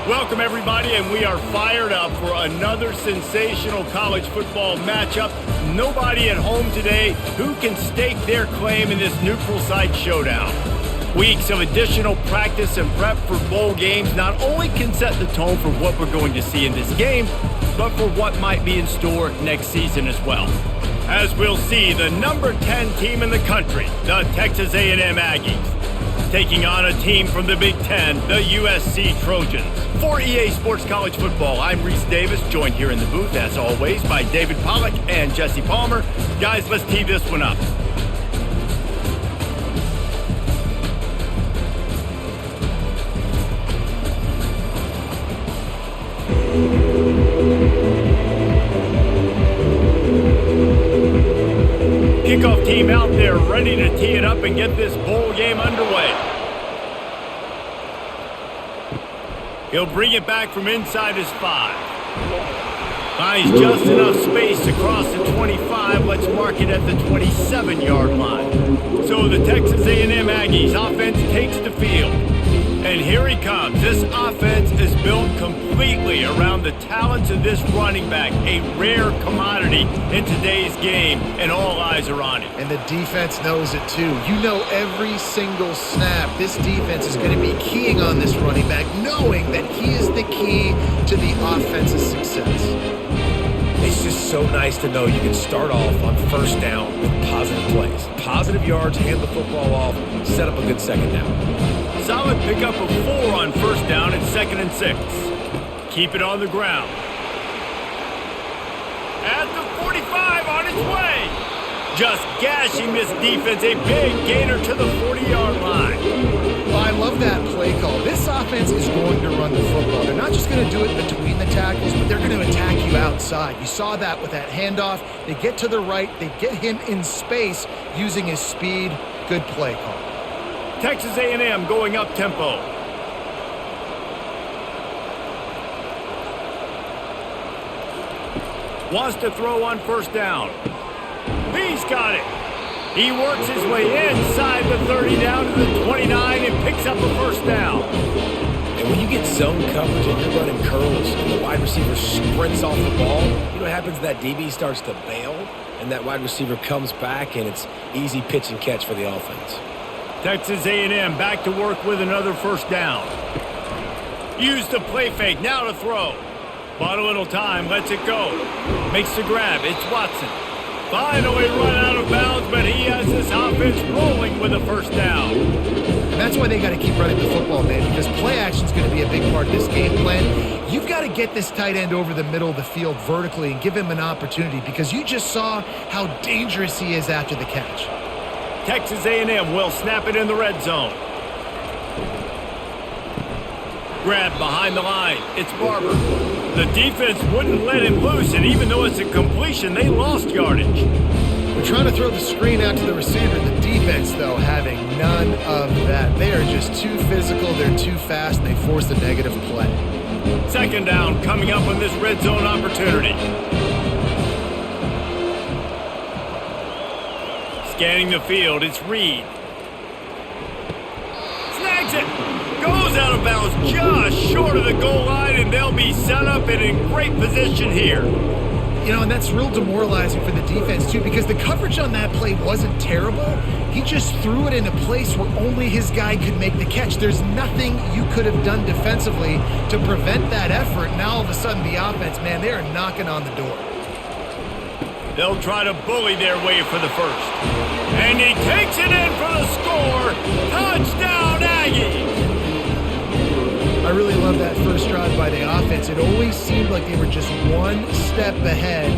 Welcome, everybody, and we are fired up for another sensational college football matchup. Nobody at home today who can stake their claim in this neutral site showdown. Weeks of additional practice and prep for bowl games not only can set the tone for what we're going to see in this game, but for what might be in store next season as well. As we'll see, the number 10 team in the country, the Texas A&M Aggies, taking on a team from the Big Ten, the USC Trojans. For EA Sports College Football, I'm Reese Davis, joined here in the booth, as always, by David Pollack and Jesse Palmer. Guys, let's tee this one up. Kickoff team out there ready to tee it up and get this bowl game underway. He'll bring it back from inside his 5. Finds just enough space to cross the 25. Let's mark it at the 27-yard line. So the Texas A&M Aggies offense takes the field. And here he comes. This offense is built completely around the talents of this running back, a rare commodity in today's game, and all eyes are on him. And the defense knows it too. You know every single snap, this defense is going to be keying on this running back, knowing that he is the key to the offense's success. It's just so nice to know you can start off on first down with positive plays. Positive yards, hand the football off, set up a good second down. Solid pickup of 4 on first down and 2nd and 6. Keep it on the ground. At the 45 on its way. Just gashing this defense, a big gainer to the 40-yard line. Well, I love that play call. This offense is going to run the football. They're not just going to do it between the tackles, but they're going to attack you outside. You saw that with that handoff. They get to the right. They get him in space using his speed. Good play call. Texas A&M going up tempo. Wants to throw on first down. He's got it. He works his way inside the 30 down to the 29 and picks up a first down. And when you get zone coverage and you're running curls and the wide receiver sprints off the ball, you know what happens? That DB starts to bail and that wide receiver comes back and it's easy pitch and catch for the offense. Texas A&M back to work with another first down. Use the play fake, now to throw. Bought a little time, lets it go. Makes the grab, it's Watson. Finally run out of bounds, but he has this offense rolling with a first down. And that's why they got to keep running the football, man, because play action is going to be a big part of this game plan. You've got to get this tight end over the middle of the field vertically and give him an opportunity because you just saw how dangerous he is after the catch. Texas A&M will snap it in the red zone. Grab behind the line. It's Barber. The defense wouldn't let him loose, and even though it's a completion, they lost yardage. We're trying to throw the screen out to the receiver. The defense, though, having none of that. They are just too physical, they're too fast, and they force a negative play. Second down coming up on this red zone opportunity. Scanning the field, it's Reed. Snags it! Goes out of bounds just short of the goal line, and they'll be set up and in great position here. You know, and that's real demoralizing for the defense, too, because the coverage on that play wasn't terrible. He just threw it in a place where only his guy could make the catch. There's nothing you could have done defensively to prevent that effort. Now, all of a sudden, the offense, man, they are knocking on the door. They'll try to bully their way for the first. And he takes it in for the score. Touchdown, Aggies! I really love that first drive by the offense. It always seemed like they were just one step ahead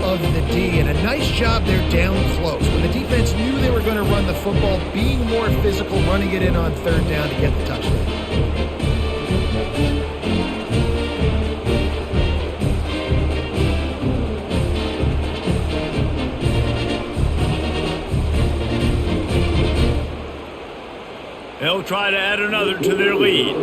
of the D. And a nice job there down close. When the defense knew they were going to run the football, being more physical, running it in on third down to get the touchdown. They'll try to add another to their lead.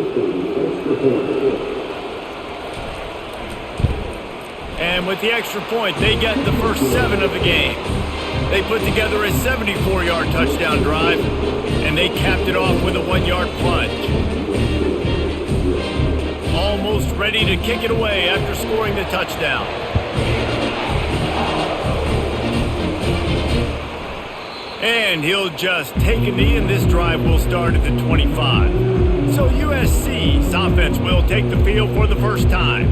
And with the extra point, they get the first 7 of the game. They put together a 74-yard touchdown drive, and they capped it off with a 1-yard plunge. ready to kick it away after scoring the touchdown. And he'll just take a knee, and this drive will start at the 25. So USC's offense will take the field for the first time.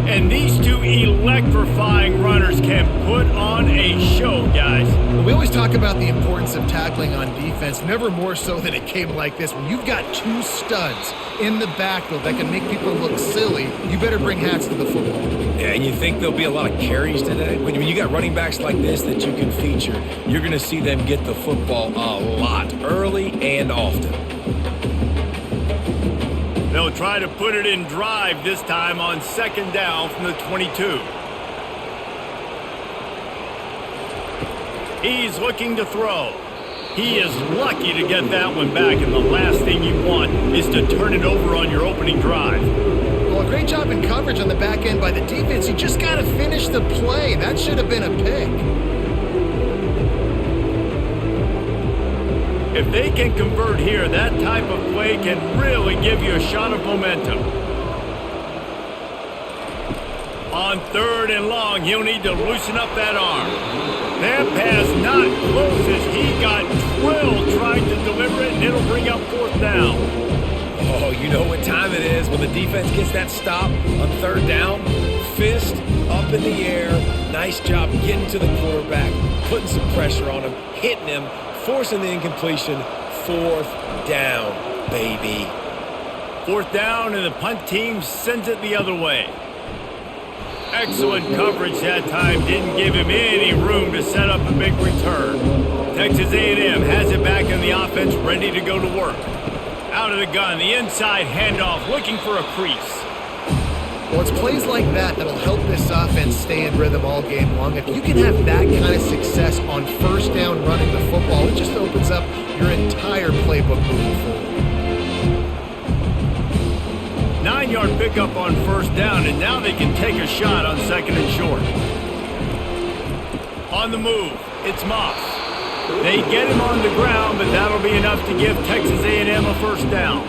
And these two electrifying runners can put on a show, guys. We always talk about the importance of tackling on defense, never more so than it came like this. When you've got two studs in the backfield that can make people look silly, you better bring hats to the football. Yeah, and you think there'll be a lot of carries today? When you got running backs like this that you can feature, you're going to see them get the football a lot, early and often. They'll try to put it in drive this time on second down from the 22. He's looking to throw. He is lucky to get that one back, and the last thing you want is to turn it over on your opening drive. Well, a great job in coverage on the back end by the defense. You just got to finish the play. That should have been a pick. If they can convert here, that type of play can really give you a shot of momentum. On third and long, he'll need to loosen up that arm. That pass not close as he got drilled trying to deliver it, and it'll bring up fourth down. Oh, you know what time it is when the defense gets that stop on third down. Fist up in the air. Nice job getting to the quarterback, putting some pressure on him, hitting him, forcing the incompletion. Fourth down, baby. Fourth down, and the punt team sends it the other way. Excellent coverage that time. Didn't give him any room to set up a big return. Texas A&M has it back in the offense, ready to go to work. Out of the gun, the inside handoff, looking for a crease. Well, it's plays like that that'll help this offense stay in rhythm all game long. If you can have that kind of success on first down running the football, it just opens up your entire playbook moving forward. 9-yard pickup on first down, and now they can take a shot on second and short. On the move, it's Moss. They get him on the ground, but that'll be enough to give Texas A&M a first down.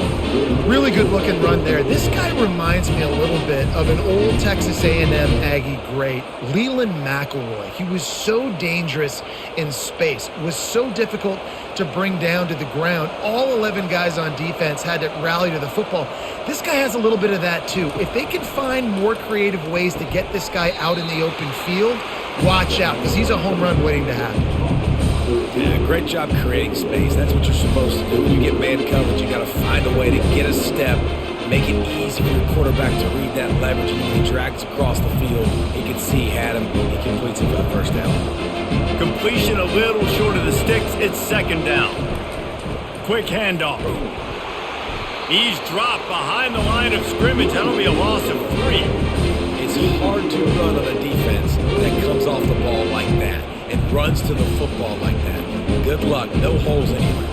Really good looking run there. This guy reminds me a little bit of an old Texas A&M Aggie great, Leland McElroy. He was so dangerous in space, was so difficult to bring down to the ground. All 11 guys on defense had to rally to the football. This guy has a little bit of that too. If they can find more creative ways to get this guy out in the open field, watch out, because he's a home run waiting to happen. Yeah, great job creating space. That's what you're supposed to do. When you get man coverage, you got to find a way to get a step, make it easy for your quarterback to read that leverage, and when he drags across the field, he can see he had him, he completes it for the first down. Completion a little short of the sticks. It's second down. Quick handoff. He's dropped behind the line of scrimmage. That'll be a loss of 3. It's hard to run on a defense that comes off the ball like that and runs to the football like that. Good luck. No holes anywhere.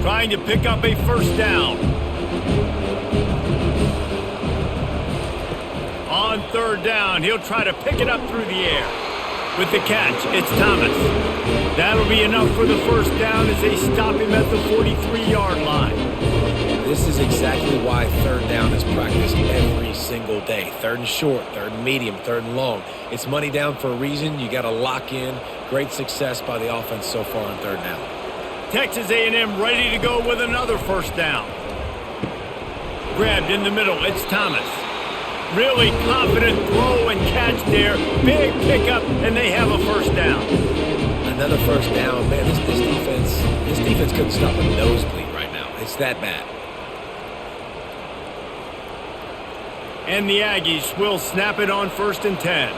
Trying to pick up a first down. On third down, he'll try to pick it up through the air. With the catch, it's Thomas. That'll be enough for the first down as they stop him at the 43-yard line. This is exactly why third down is practiced every single day. Third and short, third and medium, third and long. It's money down for a reason. You got to lock in. Great success by the offense so far on third down. Texas A&M ready to go with another first down. Grabbed in the middle, it's Thomas. Really confident throw and catch there. Big pickup, and they have a first down. Another first down. Man, this defense couldn't stop a nosebleed right now. It's that bad. And the Aggies will snap it on first and 10.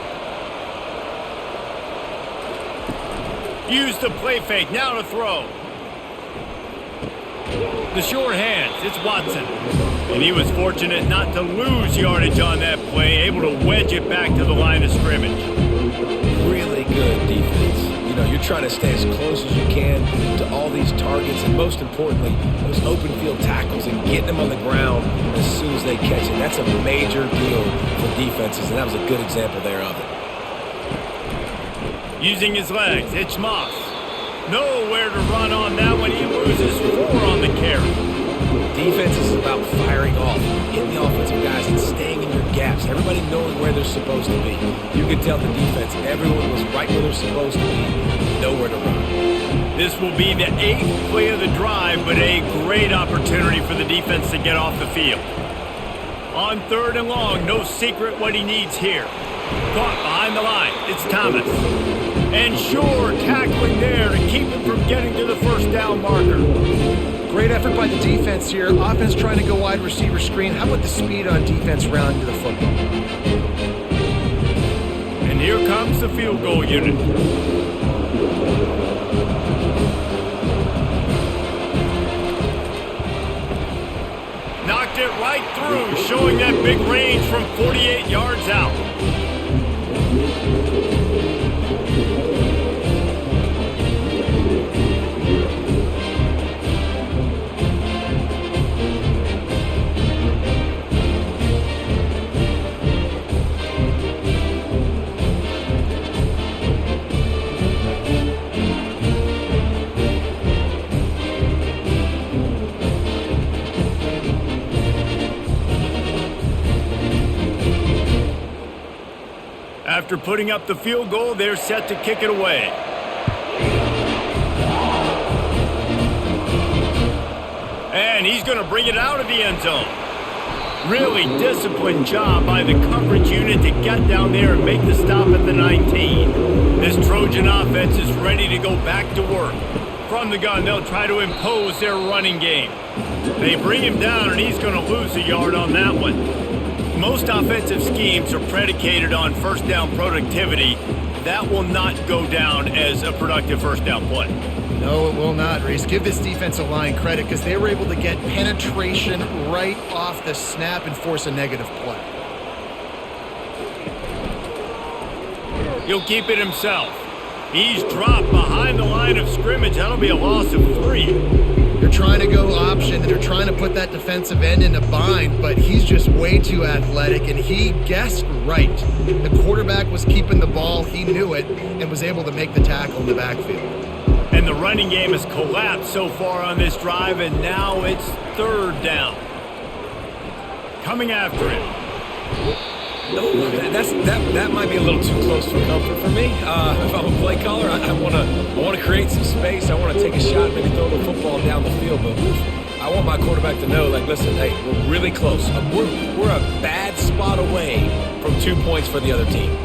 Use the play fake, now to throw. The short hands, it's Watson. And he was fortunate not to lose yardage on that play, able to wedge it back to the line of scrimmage. Really good defense. You know, you're trying to stay as close as you can to all these targets, and most importantly, those open field tackles and getting them on the ground as soon as they catch it. That's a major deal for defenses, and that was a good example there of it. Using his legs, it's Moss. Nowhere to run on that one. He loses 4 on the carry. Defense is about firing off, hitting the offensive guys and staying in your gaps. Everybody knowing where they're supposed to be. You could tell the defense, everyone was right where they're supposed to be, nowhere to run. This will be the 8th play of the drive, but a great opportunity for the defense to get off the field. On 3rd and long, no secret what he needs here. Caught behind the line. It's Thomas. And Shore tackling there to keep him from getting to the first down marker. Great effort by the defense here. Offense trying to go wide receiver screen. How about the speed on defense rounding to the football? And here comes the field goal unit. Knocked it right through, showing that big range from 48 yards out. After putting up the field goal, they're set to kick it away. And he's going to bring it out of the end zone. Really disciplined job by the coverage unit to get down there and make the stop at the 19. This Trojan offense is ready to go back to work. From the gun, they'll try to impose their running game. They bring him down, and he's going to lose a yard on that one. Most offensive schemes are predicated on first down productivity. That will not go down as a productive first down play. No, it will not, Reese. Give this defensive line credit because they were able to get penetration right off the snap and force a negative play. He'll keep it himself. He's dropped behind the line of scrimmage. That'll be a loss of 3. They're trying to go option, and they're trying to put that defensive end in a bind, but he's just way too athletic, and he guessed right. The quarterback was keeping the ball. He knew it and was able to make the tackle in the backfield. And the running game has collapsed so far on this drive, and now it's 3rd down. Coming after him. No, that might be a little too close for comfort for me. If I'm a play caller, I want to create some space. I want to take a shot, maybe throw the football down the field. But I want my quarterback to know, like, listen, hey, we're really close. We're a bad spot away from 2 points for the other team.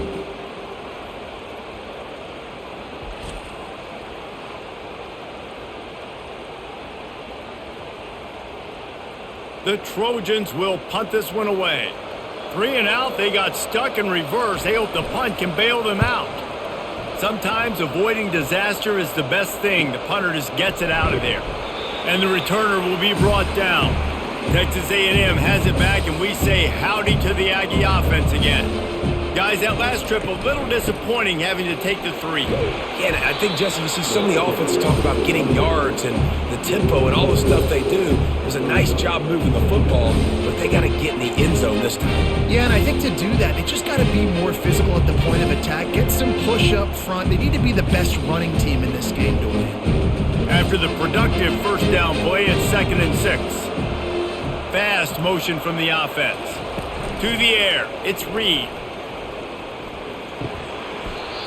The Trojans will punt this one away. 3 and out, they got stuck in reverse. They hope the punt can bail them out. Sometimes avoiding disaster is the best thing. The punter just gets it out of there. And the returner will be brought down. Texas A&M has it back, and we say howdy to the Aggie offense again. Guys, that last trip, a little disappointing having to take the 3. Yeah, and I think, Jesse, you see so many offenses talk about getting yards and the tempo and all the stuff they do. It was a nice job moving the football, but they got to get in the end zone this time. Yeah, and I think to do that, they just got to be more physical at the point of attack, get some push up front. They need to be the best running team in this game to win. After the productive first down play, it's 2nd and 6. Fast motion from the offense. To the air, it's Reed.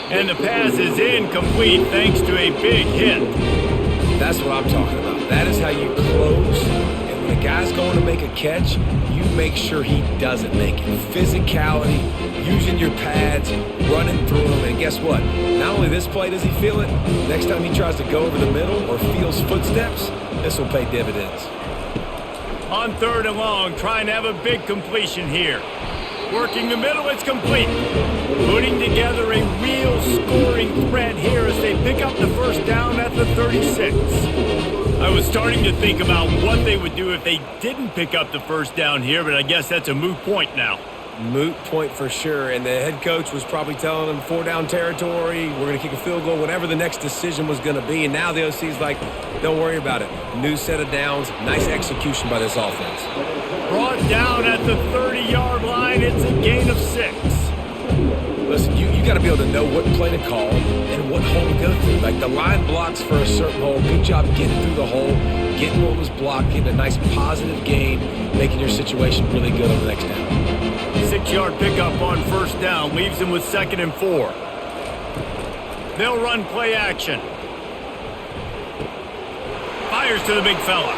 And the pass is incomplete thanks to a big hit. That's what I'm talking about. That is how you close. And when the guy's going to make a catch, you make sure he doesn't make it. Physicality, using your pads, running through them. And guess what? Not only this play does he feel it, next time he tries to go over the middle or feels footsteps, this will pay dividends. On 3rd and long, trying to have a big completion here. Working the middle, it's complete. Putting together a real scoring threat here as they pick up the first down at the 36. I was starting to think about what they would do if they didn't pick up the first down here, but I guess that's a moot point now. Moot point for sure, and the head coach was probably telling them 4-down territory, we're going to kick a field goal, whatever the next decision was going to be, and now the OC's like, don't worry about it. New set of downs, nice execution by this offense. Brought down at the 30-yard line, it's a gain of 6. Listen, you got to be able to know what play to call and what hole to go through. Like the line blocks for a certain hole. Good job getting through the hole, getting what was blocked, getting a nice positive gain, making your situation really good on the next down. 6-yard pickup on first down leaves them with 2nd and 4. They'll run play action. Fires to the big fella.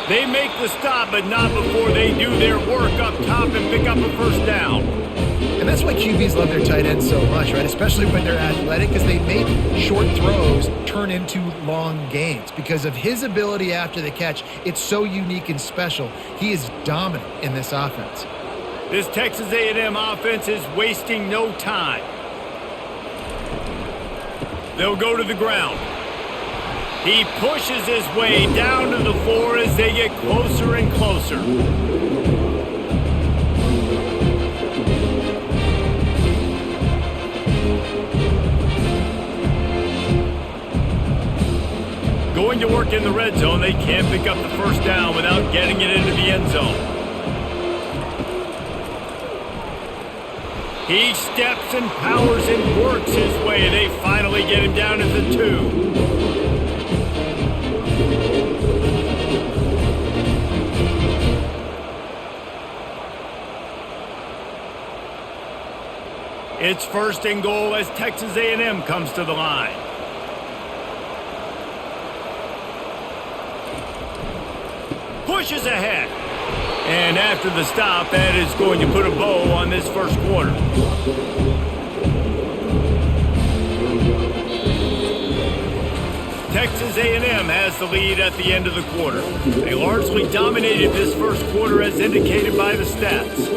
They make the stop, but not before they do their work up top and pick up a first down. And that's why QBs love their tight ends so much, right? Especially when they're athletic, because they make short throws turn into long gains. Because of his ability after the catch, it's so unique and special. He is dominant in this offense. This Texas A&M offense is wasting no time. They'll go to the ground. He pushes his way down to the floor as they get closer and closer. Going to work in the red zone, they can't pick up the first down without getting it into the end zone. He steps and powers and works his way. They finally get him down to the 2. It's 1st and goal as Texas A&M comes to the line. Pushes ahead. And after the stop, that is going to put a bow on this first quarter. Texas A&M has the lead at the end of the quarter. They largely dominated this first quarter as indicated by the stats.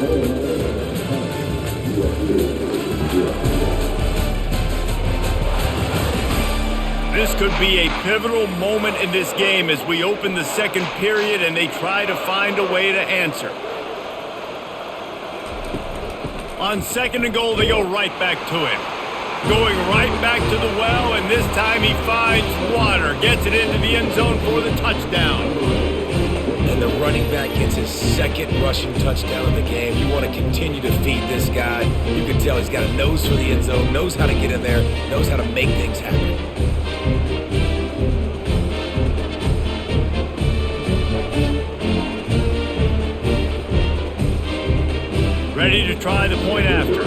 This could be a pivotal moment in this game as we open the second period and they try to find a way to answer. On 2nd and goal, they go right back to him. Going right back to the well, and this time he finds water. Gets it into the end zone for the touchdown. And the running back gets his 2nd rushing touchdown of the game. You want to continue to feed this guy. You can tell he's got a nose for the end zone, knows how to get in there, knows how to make things happen. Ready to try the point after.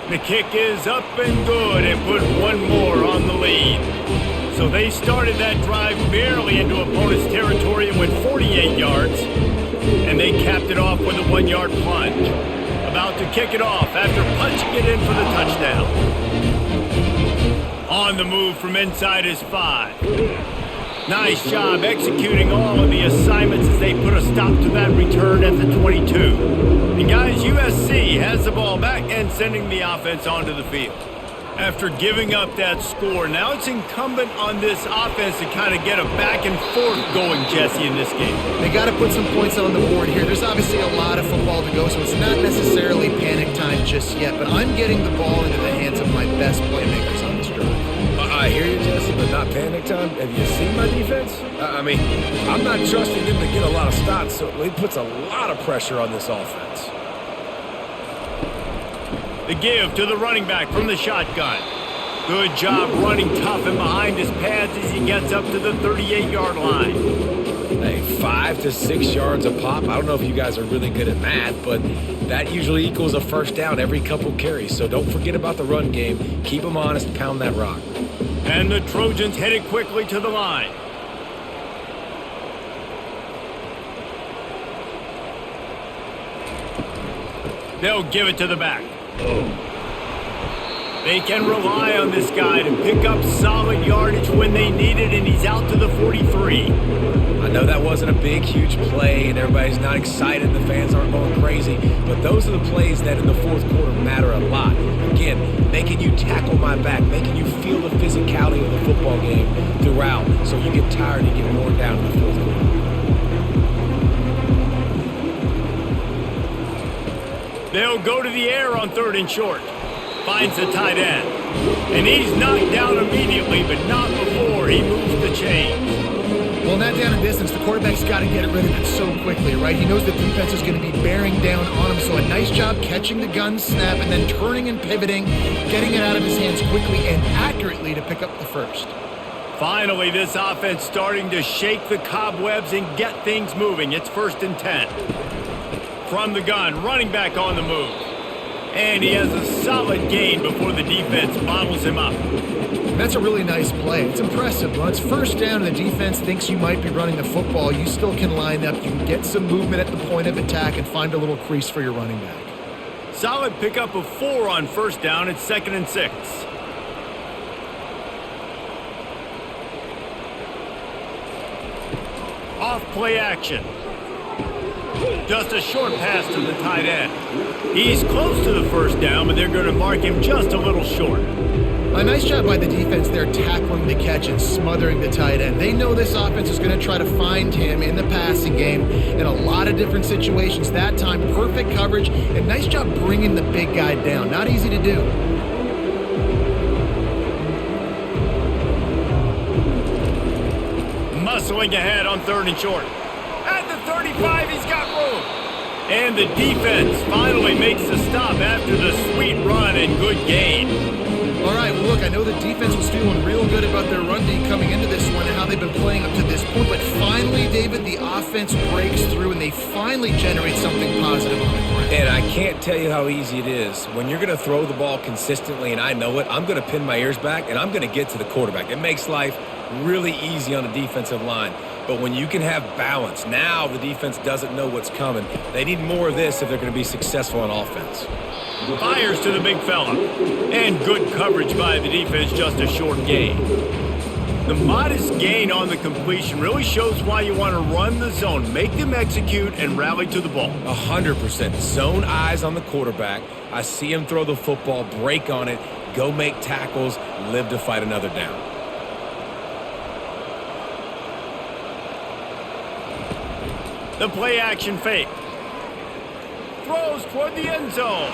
The kick is up and good and put one more on the lead. So they started that drive barely into opponent's territory and went 48 yards. And they capped it off with a 1-yard plunge. About to kick it off after punching it in for the touchdown. On the move from inside his 5. Nice job executing all of the assignments as they put a stop to that return at the 22. And guys, USC has the ball back and sending the offense onto the field. After giving up that score, now it's incumbent on this offense to kind of get a back and forth going, Jesse, in this game. They got to put some points on the board here. There's obviously a lot of football to go, so it's not necessarily panic time just yet, but I'm getting the ball into the hands of my best playmakers on this drive. I hear you, Jesse, but not panic time. Have you seen my defense? I mean, I'm not trusting them to get a lot of stops, so it puts a lot of pressure on this offense. The give to the running back from the shotgun. Good job running tough and behind his pads as he gets up to the 38-yard line. Hey, 5 to 6 yards a pop. I don't know if you guys are really good at math, but that usually equals a first down every couple carries. So don't forget about the run game. Keep them honest, pound that rock. And the Trojans headed quickly to the line. They'll give it to the back. They can rely on this guy to pick up solid yardage when they need it, and he's out to the 43. I know that wasn't a big, huge play, and everybody's not excited. The fans aren't going crazy. But those are the plays that in the fourth quarter matter a lot. Again, making you tackle my back, making you feel the physicality of the football game throughout, so you get tired and get worn down in the fourth quarter. They'll go to the air on 3rd and short. Finds the tight end. And he's knocked down immediately, but not before he moves the chains. Well, in that down and distance, the quarterback's got to get rid of it so quickly, right? He knows the defense is going to be bearing down on him, so a nice job catching the gun snap and then turning and pivoting, getting it out of his hands quickly and accurately to pick up the first. Finally, this offense starting to shake the cobwebs and get things moving. It's 1st and 10. From the gun, running back on the move. And he has a solid gain before the defense bottles him up. That's a really nice play. It's impressive. When it's 1st down and the defense thinks you might be running the football, you still can line up. You can get some movement at the point of attack and find a little crease for your running back. Solid pickup of 4 on 1st down. It's 2nd and 6. Off play action. Just a short pass to the tight end. He's close to the 1st down, but they're going to mark him just a little short. A nice job by the defense there tackling the catch and smothering the tight end. They know this offense is going to try to find him in the passing game in a lot of different situations. That time, perfect coverage and nice job bringing the big guy down. Not easy to do. Muscling ahead on 3rd and short. At the 35, he's got room. And the defense finally makes the stop after the sweet run and good gain. All right, well, look, I know the defense was feeling real good about their run D coming into this one and how they've been playing up to this point. But finally, David, the offense breaks through and they finally generate something positive on the ground. And I can't tell you how easy it is. When you're going to throw the ball consistently, and I know it, I'm going to pin my ears back and I'm going to get to the quarterback. It makes life really easy on the defensive line. But when you can have balance, now the defense doesn't know what's coming. They need more of this if they're going to be successful on offense. Fires to the big fella. And good coverage by the defense, just a short gain. The modest gain on the completion really shows why you want to run the zone. Make them execute and rally to the ball. 100%. Zone eyes on the quarterback. I see him throw the football, break on it, go make tackles, live to fight another down. The play action fake. Throws toward the end zone.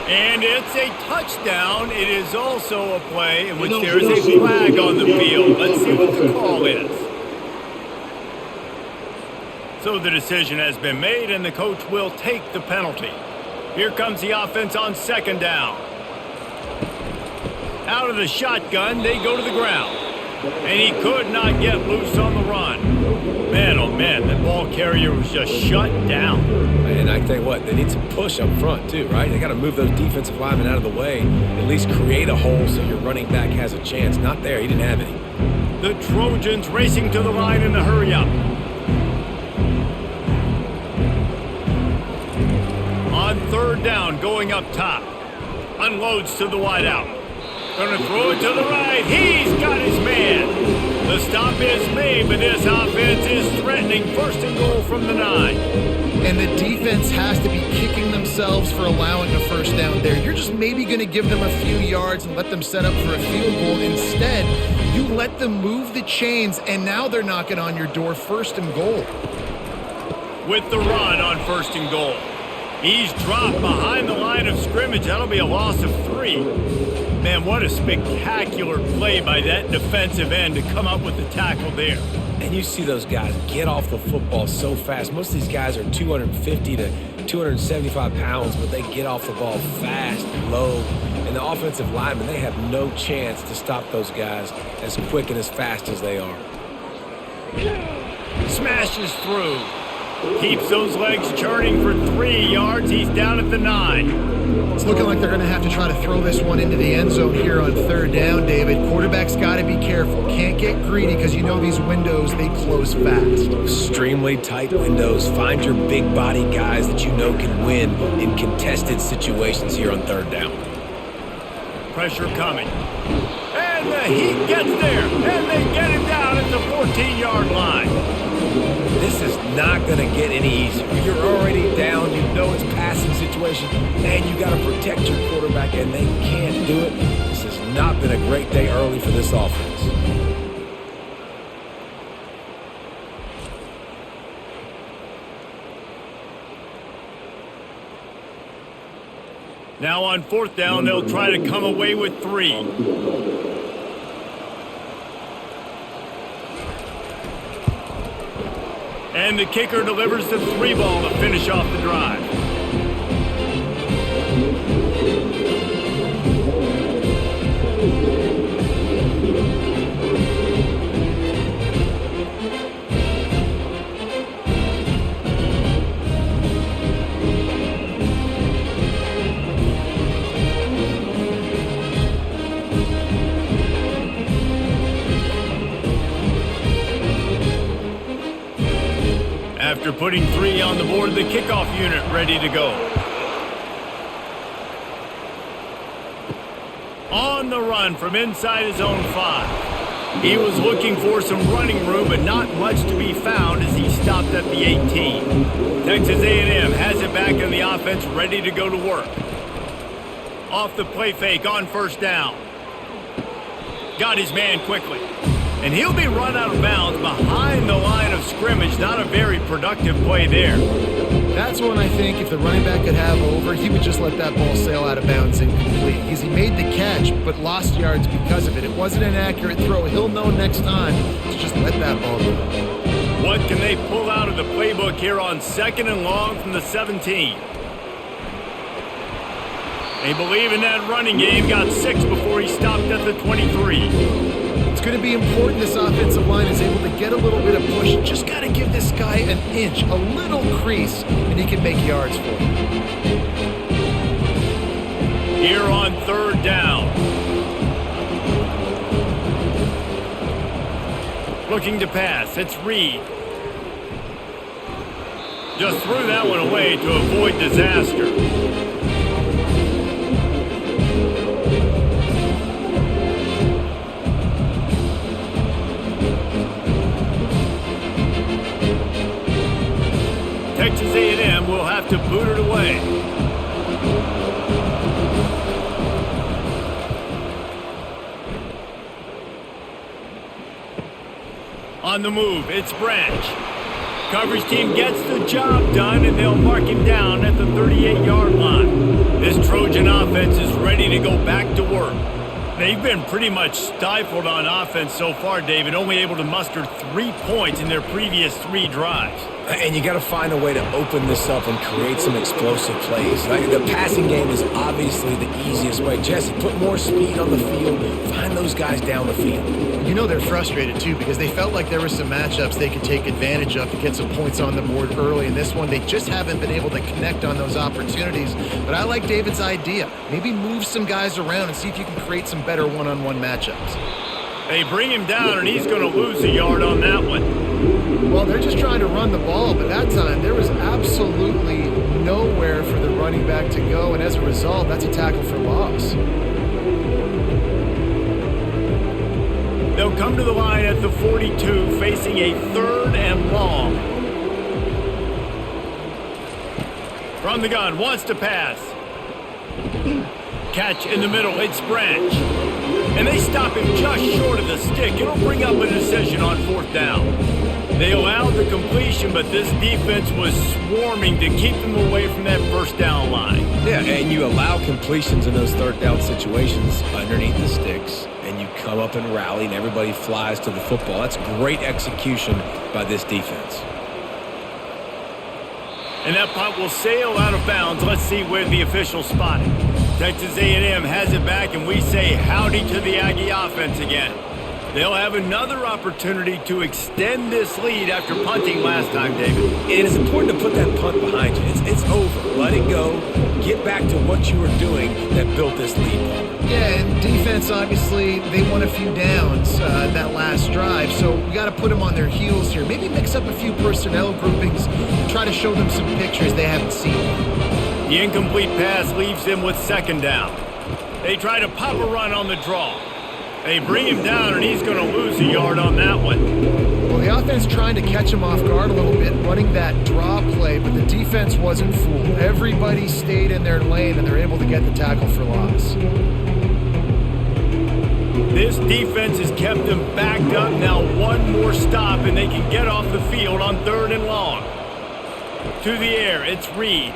And it's a touchdown. It is also a play in which there is a flag on the field. Let's see what the call is. So the decision has been made, and the coach will take the penalty. Here comes the offense on 2nd down. Out of the shotgun, they go to the ground. And he could not get loose on the run. Man, oh man, that ball carrier was just shut down. And I tell you what, they need some push up front too, right? They got to move those defensive linemen out of the way, at least create a hole so your running back has a chance. Not there, he didn't have any. The Trojans racing to the line in a hurry up. On 3rd down, going up top. Unloads to the wideout. Going to throw it to the right. He's got his man. The stop is made, but this offense is threatening 1st and goal from the 9. And the defense has to be kicking themselves for allowing a 1st down there. You're just maybe going to give them a few yards and let them set up for a field goal. Instead, you let them move the chains, and now they're knocking on your door 1st and goal. With the run on 1st and goal. He's dropped behind the line of scrimmage. That'll be a loss of 3. Man, what a spectacular play by that defensive end to come up with the tackle there. And you see those guys get off the football so fast. Most of these guys are 250 to 275 pounds, but they get off the ball fast, low. And the offensive linemen, they have no chance to stop those guys as quick and as fast as they are. Smashes through. Keeps those legs churning for 3 yards. He's down at the 9. It's looking like they're going to have to try to throw this one into the end zone here on 3rd down, David. Quarterback's got to be careful. Can't get greedy because you know these windows, they close fast. Extremely tight windows. Find your big body guys that you know can win in contested situations here on 3rd down. Pressure coming. And the heat gets there. And they get him down at the 14-yard line. This is not going to get any easier. You're already down. You know it's passing situation. And you got to protect your quarterback, and they can't do it. This has not been a great day early for this offense. Now on 4th down, they'll try to come away with 3. And the kicker delivers the 3 ball to finish off the drive. After putting 3 on the board, the kickoff unit ready to go. On the run from inside his own 5. He was looking for some running room, but not much to be found as he stopped at the 18. Texas A&M has it back in the offense, ready to go to work. Off the play fake on first down. Got his man quickly. And he'll be run out of bounds behind the line of scrimmage. Not a very productive play there. That's one I think if the running back could have over, he would just let that ball sail out of bounds incomplete. Because he made the catch, but lost yards because of it. It wasn't an accurate throw. He'll know next time to just let that ball go. What can they pull out of the playbook here on 2nd and long from the 17? They believe in that running game. Got 6 before he stopped at the 23. It's going to be important this offensive line is able to get a little bit of push. Just got to give this guy an inch, a little crease, and he can make yards for him. Here on 3rd down. Looking to pass. It's Reed. Just threw that one away to avoid disaster. Texas A&M will have to boot it away. On the move, it's Branch. Coverage team gets the job done, and they'll mark him down at the 38-yard line. This Trojan offense is ready to go back to work. They've been pretty much stifled on offense so far, David, only able to muster 3 points in their previous 3 drives. And you got to find a way to open this up and create some explosive plays. The passing game is obviously the easiest way. Jesse, put more speed on the field. Find those guys down the field. You know they're frustrated, too, because they felt like there were some matchups they could take advantage of to get some points on the board early. In this one, they just haven't been able to connect on those opportunities. But I like David's idea. Maybe move some guys around and see if you can create some better one-on-one matchups. They bring him down, and he's going to lose a yard on that one. Well, they're just trying to run the ball, but that time there was absolutely nowhere for the running back to go, and as a result, that's a tackle for loss. They'll come to the line at the 42, facing a 3rd and long. From the gun, wants to pass. Catch in the middle, it's Branch. And they stop him just short of the stick. It'll bring up a decision on 4th down. They allowed the completion, but this defense was swarming to keep them away from that 1st down line. Yeah, and you allow completions in those 3rd down situations underneath the sticks, and you come up and rally, and everybody flies to the football. That's great execution by this defense. And that punt will sail out of bounds. Let's see where the officials spot it. Texas A&M has it back, and we say howdy to the Aggie offense again. They'll have another opportunity to extend this lead after punting last time, David. It is important to put that punt behind you. It's over. Let it go. Get back to what you were doing that built this lead. Yeah, and defense, obviously, they won a few downs that last drive, so we got to put them on their heels here. Maybe mix up a few personnel groupings and try to show them some pictures they haven't seen. The incomplete pass leaves them with 2nd down. They try to pop a run on the draw. They bring him down, and he's going to lose a yard on that one. Well, the offense trying to catch him off guard a little bit, running that draw play, but the defense wasn't fooled. Everybody stayed in their lane, and they're able to get the tackle for loss. This defense has kept them backed up. Now one more stop, and they can get off the field on 3rd and long. To the air, it's Reed.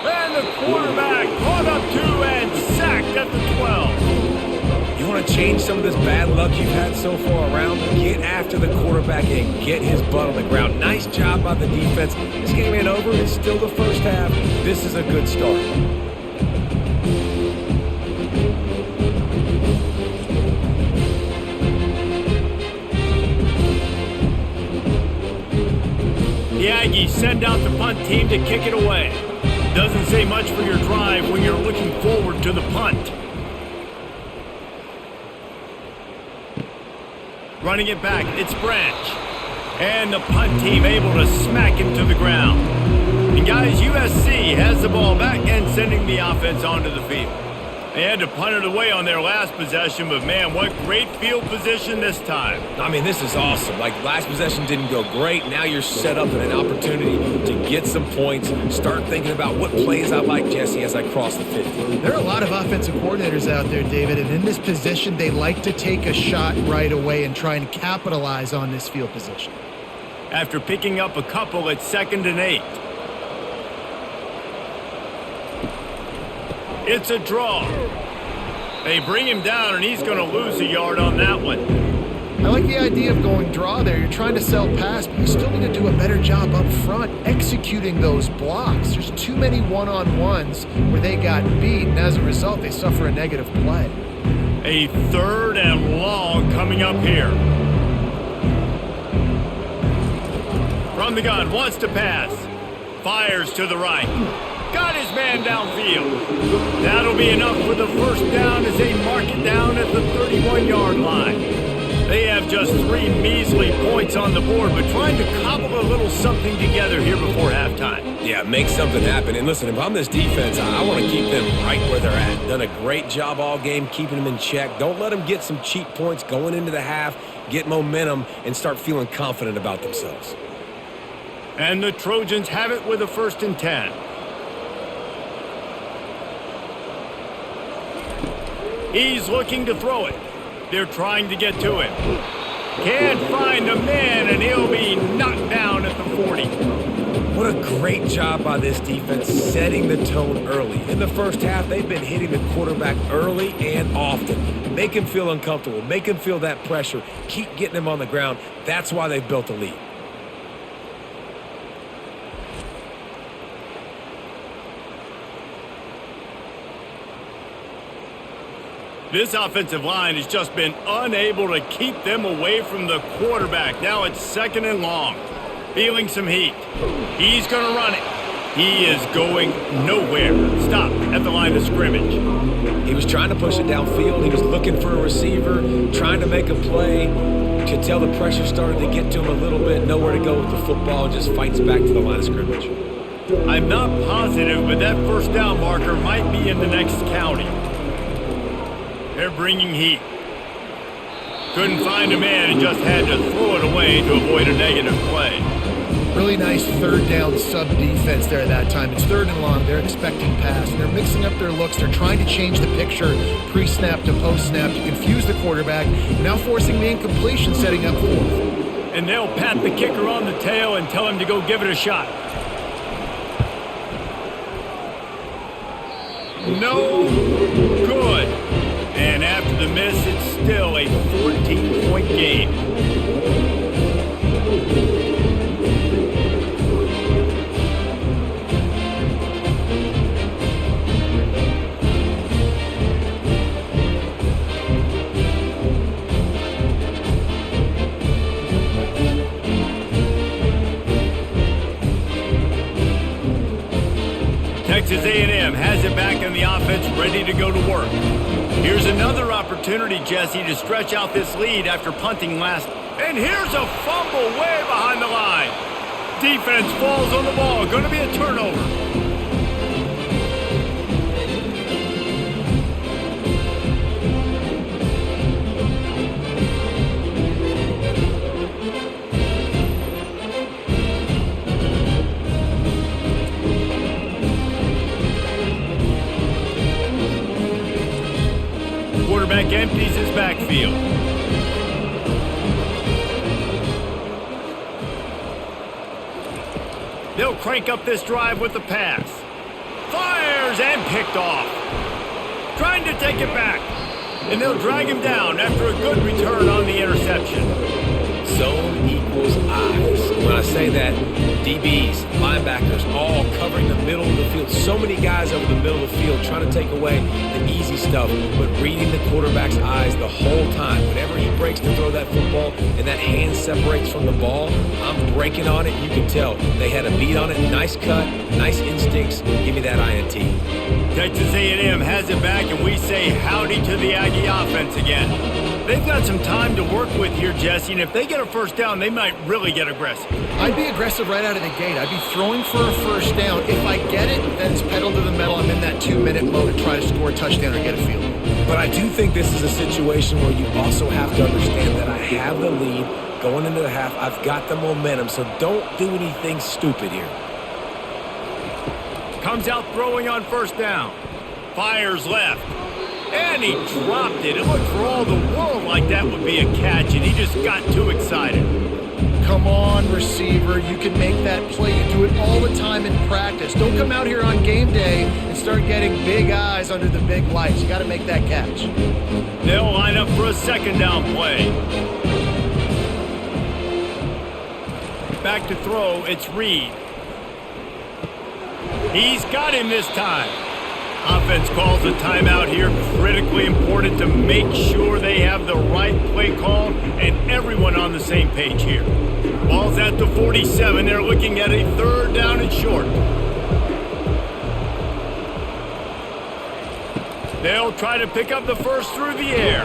And the quarterback caught up to and sacked at the 12. You want want to change some of this bad luck you've had so far around, get after the quarterback and get his butt on the ground. Nice job by the defense. This game ain't over. It's still the first half. This is a good start. The Aggies send out the punt team to kick it away. Doesn't say much for your drive when you're looking forward to the punt. Running it back, it's Branch. And the punt team able to smack him to the ground. And guys, USC has the ball back and sending the offense onto the field. They had to punt it away on their last possession, but man, what great field position this time. I mean, this is awesome. Like, last possession didn't go great. Now you're set up in an opportunity to get some points. Start thinking about what plays I like, Jesse, as I cross the 50. There are a lot of offensive coordinators out there, David, and in this position, they like to take a shot right away and try and capitalize on this field position. After picking up a couple, it's 2nd and 8. It's a draw. They bring him down, and he's going to lose a yard on that one. I like the idea of going draw there. You're trying to sell pass, but you still need to do a better job up front executing those blocks. There's too many one-on-ones where they got beat, and as a result, they suffer a negative play. A 3rd and long coming up here. From the gun, wants to pass. Fires to the right. Got his man downfield. That'll be enough for the first down as they mark it down at the 31-yard line. They have just 3 measly points on the board, but trying to cobble a little something together here before halftime. Yeah, make something happen. And listen, if I'm this defense, I want to keep them right where they're at. Done a great job all game keeping them in check. Don't let them get some cheap points going into the half, get momentum, and start feeling confident about themselves. And the Trojans have it with a 1st and 10. He's looking to throw it. They're trying to get to him. Can't find a man, and he'll be knocked down at the 40. What a great job by this defense setting the tone early. In the first half, they've been hitting the quarterback early and often. Make him feel uncomfortable. Make him feel that pressure. Keep getting him on the ground. That's why they've built a lead. This offensive line has just been unable to keep them away from the quarterback. Now it's 2nd and long. Feeling some heat. He's going to run it. He is going nowhere. Stop at the line of scrimmage. He was trying to push it downfield. He was looking for a receiver, trying to make a play. You could tell the pressure started to get to him a little bit. Nowhere to go with the football. Just fights back to the line of scrimmage. I'm not positive, but that first down marker might be in the next county. They're bringing heat. Couldn't find a man and just had to throw it away to avoid a negative play. Really nice 3rd down sub-defense there at that time. It's 3rd and long. They're expecting pass, and they're mixing up their looks. They're trying to change the picture pre-snap to post-snap to confuse the quarterback, now forcing the incompletion, setting up 4th. And they'll pat the kicker on the tail and tell him to go give it a shot. No good. And after the miss, it's still a 14-point game. Texas A&M has it back in the offense, ready to go to work. Here's another opportunity, Jesse, to stretch out this lead after punting last. And here's a fumble way behind the line. Defense falls on the ball. Going to be a turnover. Quarterback empties his backfield. They'll crank up this drive with the pass. Fires and picked off. Trying to take it back. and they'll drag him down after a good return on the interception. Zone equals eyes. When I say that, DBs, linebackers, all covering the middle of the field. So many guys over the middle of the field trying to take away the easy stuff, but reading the quarterback's eyes the whole time. Whenever he breaks to throw that football and that hand separates from the ball, I'm breaking on it. You can tell they had a beat on it. Nice cut, nice instincts. Give me that INT. Texas A&M has it back, and we say howdy to the Aggie offense again. They've got some time to work with here, Jesse, and if they get a first down, they might really get aggressive. I'd be aggressive right out of the gate. I'd be throwing for a first down. If I get it, then it's pedal to the metal. I'm in that 2-minute mode to try to score a touchdown or get a field goal. But I do think this is a situation where you also have to understand that I have the lead going into the half. I've got the momentum, so don't do anything stupid here. Comes out throwing on first down. Fires left. And he dropped it. It looked for all the world like that would be a catch, and he just got too excited. Come on, receiver. You can make that play. You do it all the time in practice. Don't come out here on game day and start getting big eyes under the big lights. You got to make that catch. They'll line up for a second down play. Back to throw. It's Reed. He's got him this time. Offense calls a timeout here. Critically important to make sure they have the right play call and everyone on the same page here. Ball's at the 47. They're looking at a third down and short. They'll try to pick up the first through the air.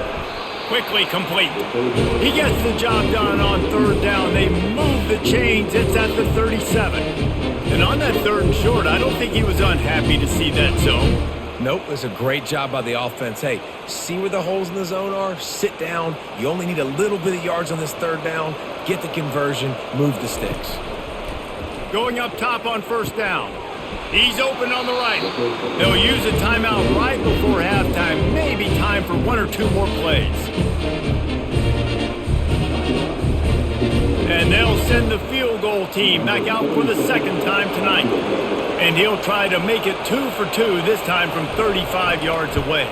Quickly complete. He gets the job done on third down. They move the chains. It's at the 37. And on that third and short, I don't think he was unhappy to see that zone. Nope, it's a great job by the offense. Hey, see where the holes in the zone are? Sit down. You only need a little bit of yards on this third down. Get the conversion. Move the sticks. Going up top on first down. He's open on the right. They'll use a timeout right before halftime. Maybe time for one or two more plays. And they'll send the field goal team back out for the second time tonight. And he'll try to make it 2 for 2, this time from 35 yards away.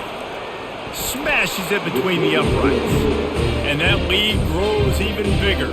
Smashes it between the uprights. And that lead grows even bigger.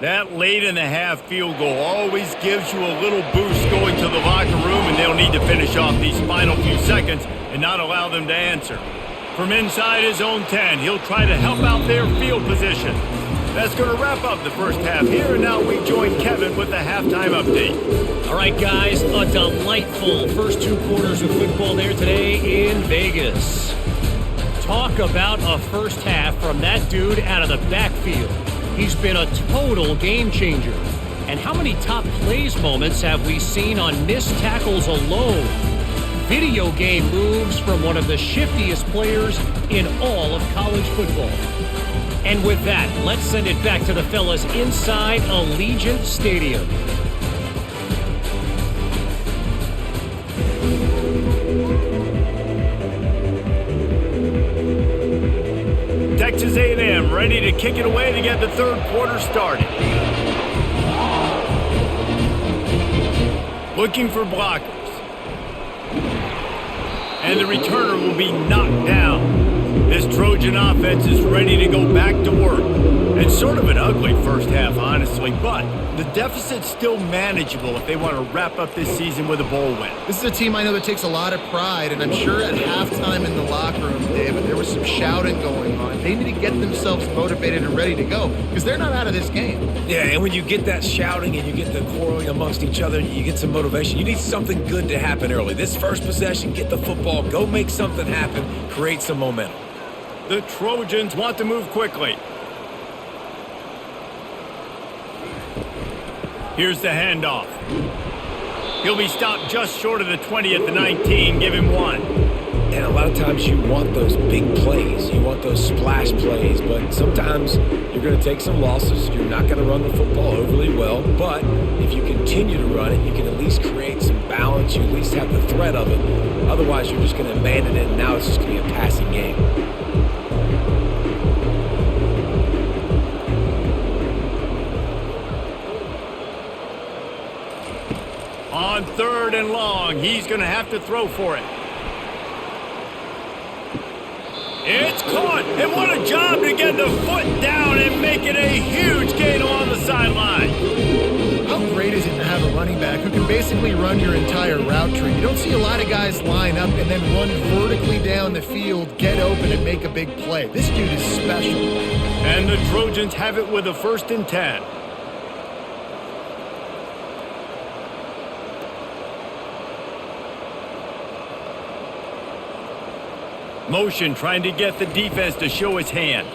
That late in the half field goal always gives you a little boost going to the locker room, and they'll need to finish off these final few seconds and not allow them to answer. From inside his own 10, he'll try to help out their field position. That's going to wrap up the first half here, and now we join Kevin with the halftime update. All right, guys, a delightful first 2 quarters of football there today in Vegas. Talk about a first half from that dude out of the backfield. He's been a total game changer. And how many top plays moments have we seen on missed tackles alone? Video game moves from one of the shiftiest players in all of college football. And with that, let's send it back to the fellas inside Allegiant Stadium. Texas A&M ready to kick it away to get the third quarter started. Looking for blockers. And the returner will be knocked down. This Trojan offense is ready to go back to work. It's sort of an ugly first half, honestly, but the deficit's still manageable if they want to wrap up this season with a bowl win. This is a team I know that takes a lot of pride, and I'm sure at halftime in the locker room, David, there was some shouting going on. They need to get themselves motivated and ready to go because they're not out of this game. Yeah, and when you get that shouting and you get the quarreling amongst each other, you get some motivation. You need something good to happen early. This first possession, get the football, go make something happen, create some momentum. The Trojans want to move quickly. Here's the handoff. He'll be stopped just short of the 20 at the 19. Give him 1. And a lot of times you want those big plays. You want those splash plays. But sometimes you're going to take some losses. You're not going to run the football overly well. But if you continue to run it, you can at least create some balance. You at least have the threat of it. Otherwise, you're just going to abandon it, and now it's just going to be a passing game. On 3rd and long, he's going to have to throw for it. It's caught, and what a job to get the foot down and make it a huge gain along the sideline. How great is it to have a running back who can basically run your entire route tree? You don't see a lot of guys line up and then run vertically down the field, get open, and make a big play. This dude is special. And the Trojans have it with a 1st and 10. Motion trying to get the defense to show his hand.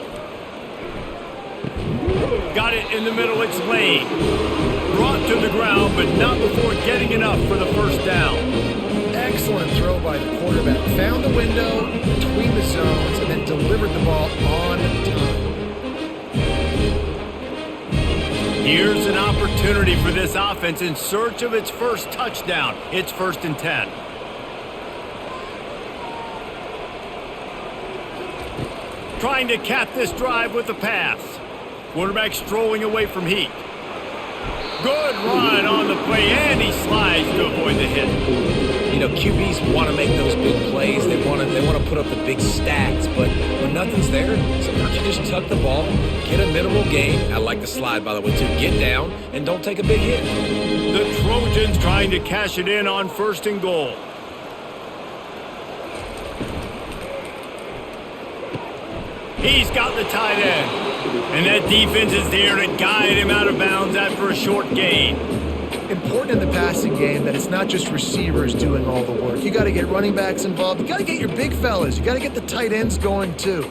Got it in the middle, it's Lane. Brought to the ground, but not before getting enough for the 1st down. Excellent throw by the quarterback. Found the window between the zones and then delivered the ball on time. Here's an opportunity for this offense in search of its first touchdown. It's 1st and 10. Trying to cap this drive with a pass. Quarterback strolling away from heat. Good run on the play, and he slides to avoid the hit. You know, QBs want to make those big plays. They want to put up the big stats. But when nothing's there, sometimes you just tuck the ball, get a minimal gain. I like the slide, by the way, too. Get down and don't take a big hit. The Trojans trying to cash it in on 1st and goal. He's got the tight end. And that defense is there to guide him out of bounds after a short gain. Important in the passing game that it's not just receivers doing all the work. You got to get running backs involved. You got to get your big fellas. You got to get the tight ends going too.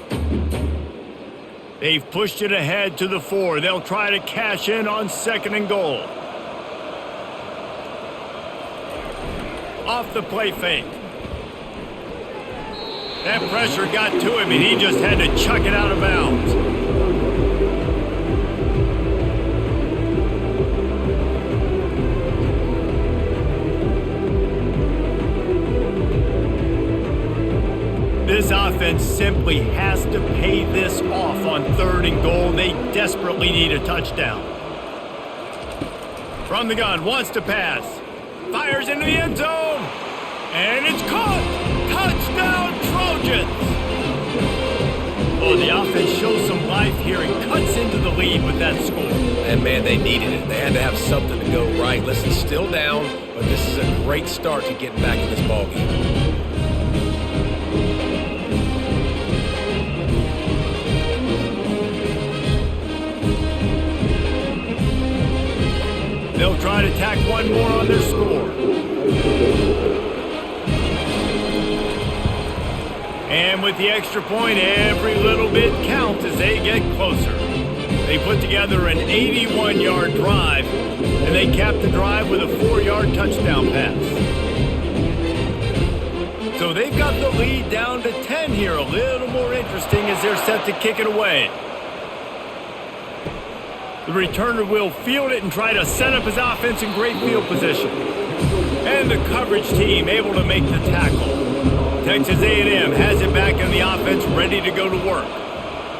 They've pushed it ahead to the 4. They'll try to cash in on 2nd and goal. Off the play fake. That pressure got to him, and he just had to chuck it out of bounds. This offense simply has to pay this off on 3rd and goal. They desperately need a touchdown. From the gun, wants to pass. Fires into the end zone. And it's caught. Touchdown, Trojans! Oh, the offense shows some life here and cuts into the lead with that score. And, man, they needed it. They had to have something to go right. Listen, still down, but this is a great start to getting back in this ballgame. They'll try to tack one more on their score. And with the extra point, every little bit counts as they get closer. They put together an 81-yard drive, and they cap the drive with a 4-yard touchdown pass. So they've got the lead down to 10 here. A little more interesting as they're set to kick it away. The returner will field it and try to set up his offense in great field position. And the coverage team able to make the tackle. Texas A&M has it back in the offense, ready to go to work.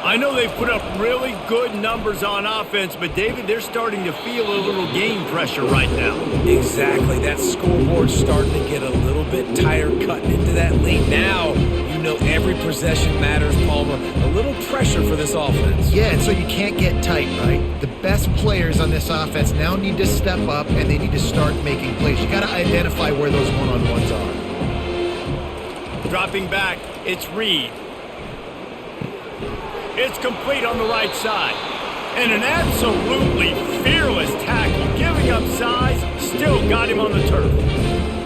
I know they've put up really good numbers on offense, but, David, they're starting to feel a little game pressure right now. Exactly. That scoreboard's starting to get a little bit tired cutting into that lead. Now, you know every possession matters, Palmer. A little pressure for this offense. Yeah, and so you can't get tight, right? The best players on this offense now need to step up, and they need to start making plays. You got to identify where those one-on-ones are. Dropping back, it's Reed. It's complete on the right side. And an absolutely fearless tackle, giving up size, still got him on the turf.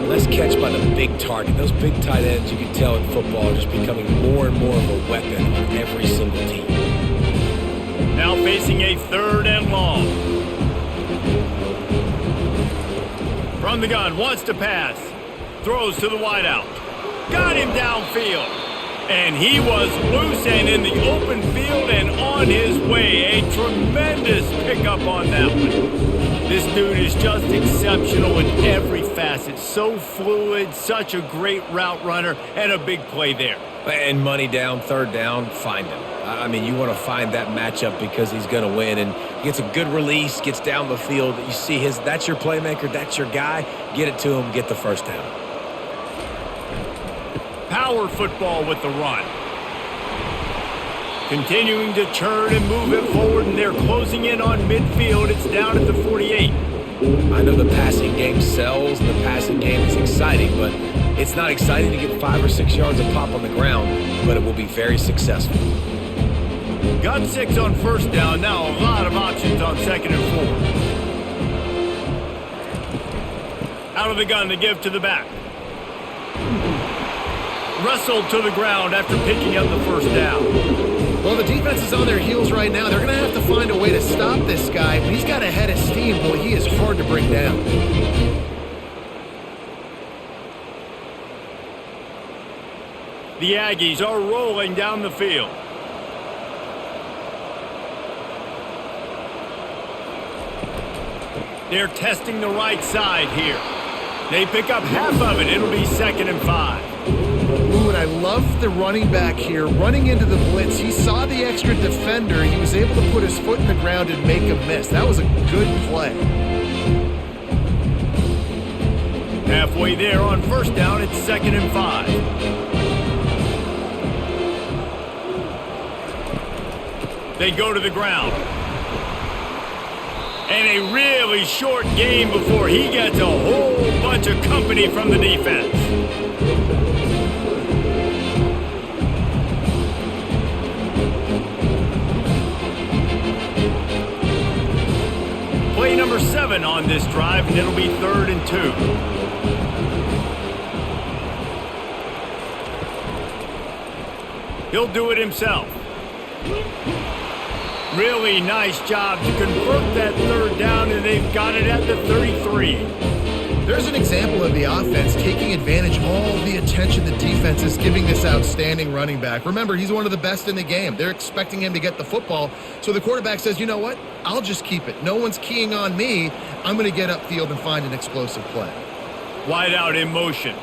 Nice catch by the big target. Those big tight ends, you can tell in football, are just becoming more and more of a weapon on every single team. Now facing a 3rd and long. From the gun, wants to pass. Throws to the wideout. Got him downfield. And he was loose and in the open field and on his way. A tremendous pickup on that one. This dude is just exceptional in every facet. So fluid, such a great route runner, and a big play there. And money down, third down, find him. I mean, you want to find that matchup because he's going to win. And he gets a good release, gets down the field. You see that's your playmaker, that's your guy. Get it to him, get the first down. Power football with the run. Continuing to churn and move it forward, and they're closing in on midfield. It's down at the 48. I know the passing game sells, and the passing game is exciting, but it's not exciting to get 5 or 6 yards of pop on the ground, but it will be very successful. Got 6 on first down. Now a lot of options on second and 4. Out of the gun to give to the back. Wrestled to the ground after picking up the first down. Well, the defense is on their heels right now. They're going to have to find a way to stop this guy. But he's got a head of steam. Boy, he is hard to bring down. The Aggies are rolling down the field. They're testing the right side here. They pick up half of it. It'll be second and 5. Ooh, and I love the running back here. Running into the blitz, he saw the extra defender. He was able to put his foot in the ground and make a miss. That was a good play. Halfway there on first down, it's second and 5. They go to the ground. And a really short game before he gets a whole bunch of company from the defense. Play number 7 on this drive, and it'll be 3rd and 2. He'll do it himself. Really nice job to convert that 3rd down, and they've got it at the 33. There's an example of the offense taking advantage of all the attention the defense is giving this outstanding running back. Remember, he's one of the best in the game. They're expecting him to get the football, so the quarterback says, you know what? I'll just keep it. No one's keying on me. I'm going to get upfield and find an explosive play. Wide out in motion.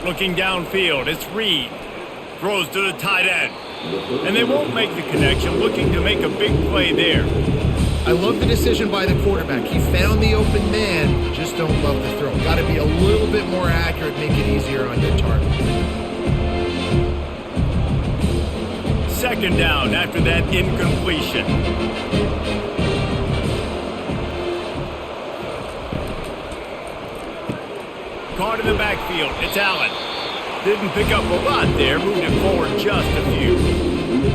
Looking downfield, it's Reed. Throws to the tight end. And they won't make the connection, looking to make a big play there. I love the decision by the quarterback. He found the open man, just don't love the throw. Got to be a little bit more accurate, make it easier on your target. Second down after that incompletion. Caught in the backfield, it's Allen. Didn't pick up a lot there, moved it forward just a few.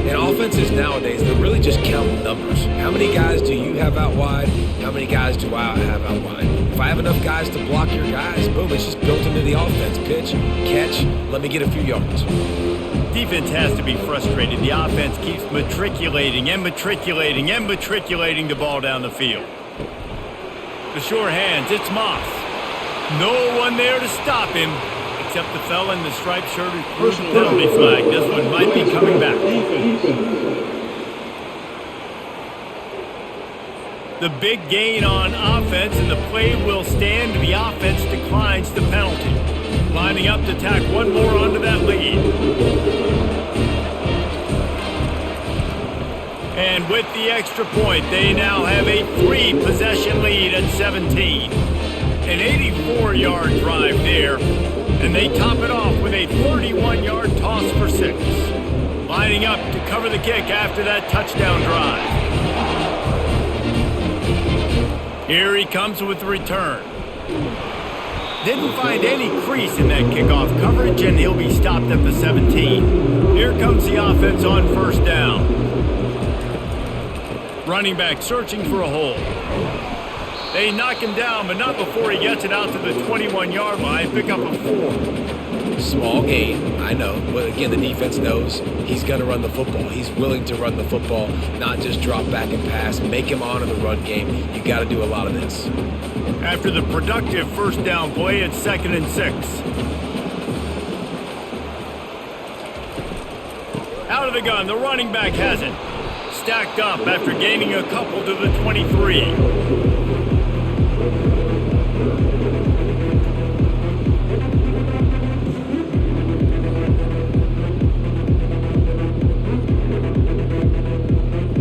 And offenses nowadays, they're really just counting numbers. How many guys do you have out wide? How many guys do I have out wide? If I have enough guys to block your guys, boom, it's just built into the offense. Pitch, catch, let me get a few yards. Defense has to be frustrated. The offense keeps matriculating and matriculating and matriculating the ball down the field. The sure hands, it's Moss. No one there to stop him. Except the fella in the striped shirt who threw the penalty flag. This one might be coming back. The big gain on offense, and the play will stand. The offense declines the penalty. Lining up to tack one more onto that lead. And with the extra point, they now have a 3-possession lead at 17. An 84-yard drive there. And they top it off with a 31-yard toss for 6. Lining up to cover the kick after that touchdown drive. Here he comes with the return. Didn't find any crease in that kickoff coverage, and he'll be stopped at the 17. Here comes the offense on first down. Running back searching for a hole. They knock him down, but not before he gets it out to the 21-yard line. Pick up a 4. Small gain, I know. But again, the defense knows he's going to run the football. He's willing to run the football, not just drop back and pass. Make him honor the run game. You got to do a lot of this. After the productive first down play, it's 2nd and 6. Out of the gun, the running back has it. Stacked up after gaining a couple to the 23.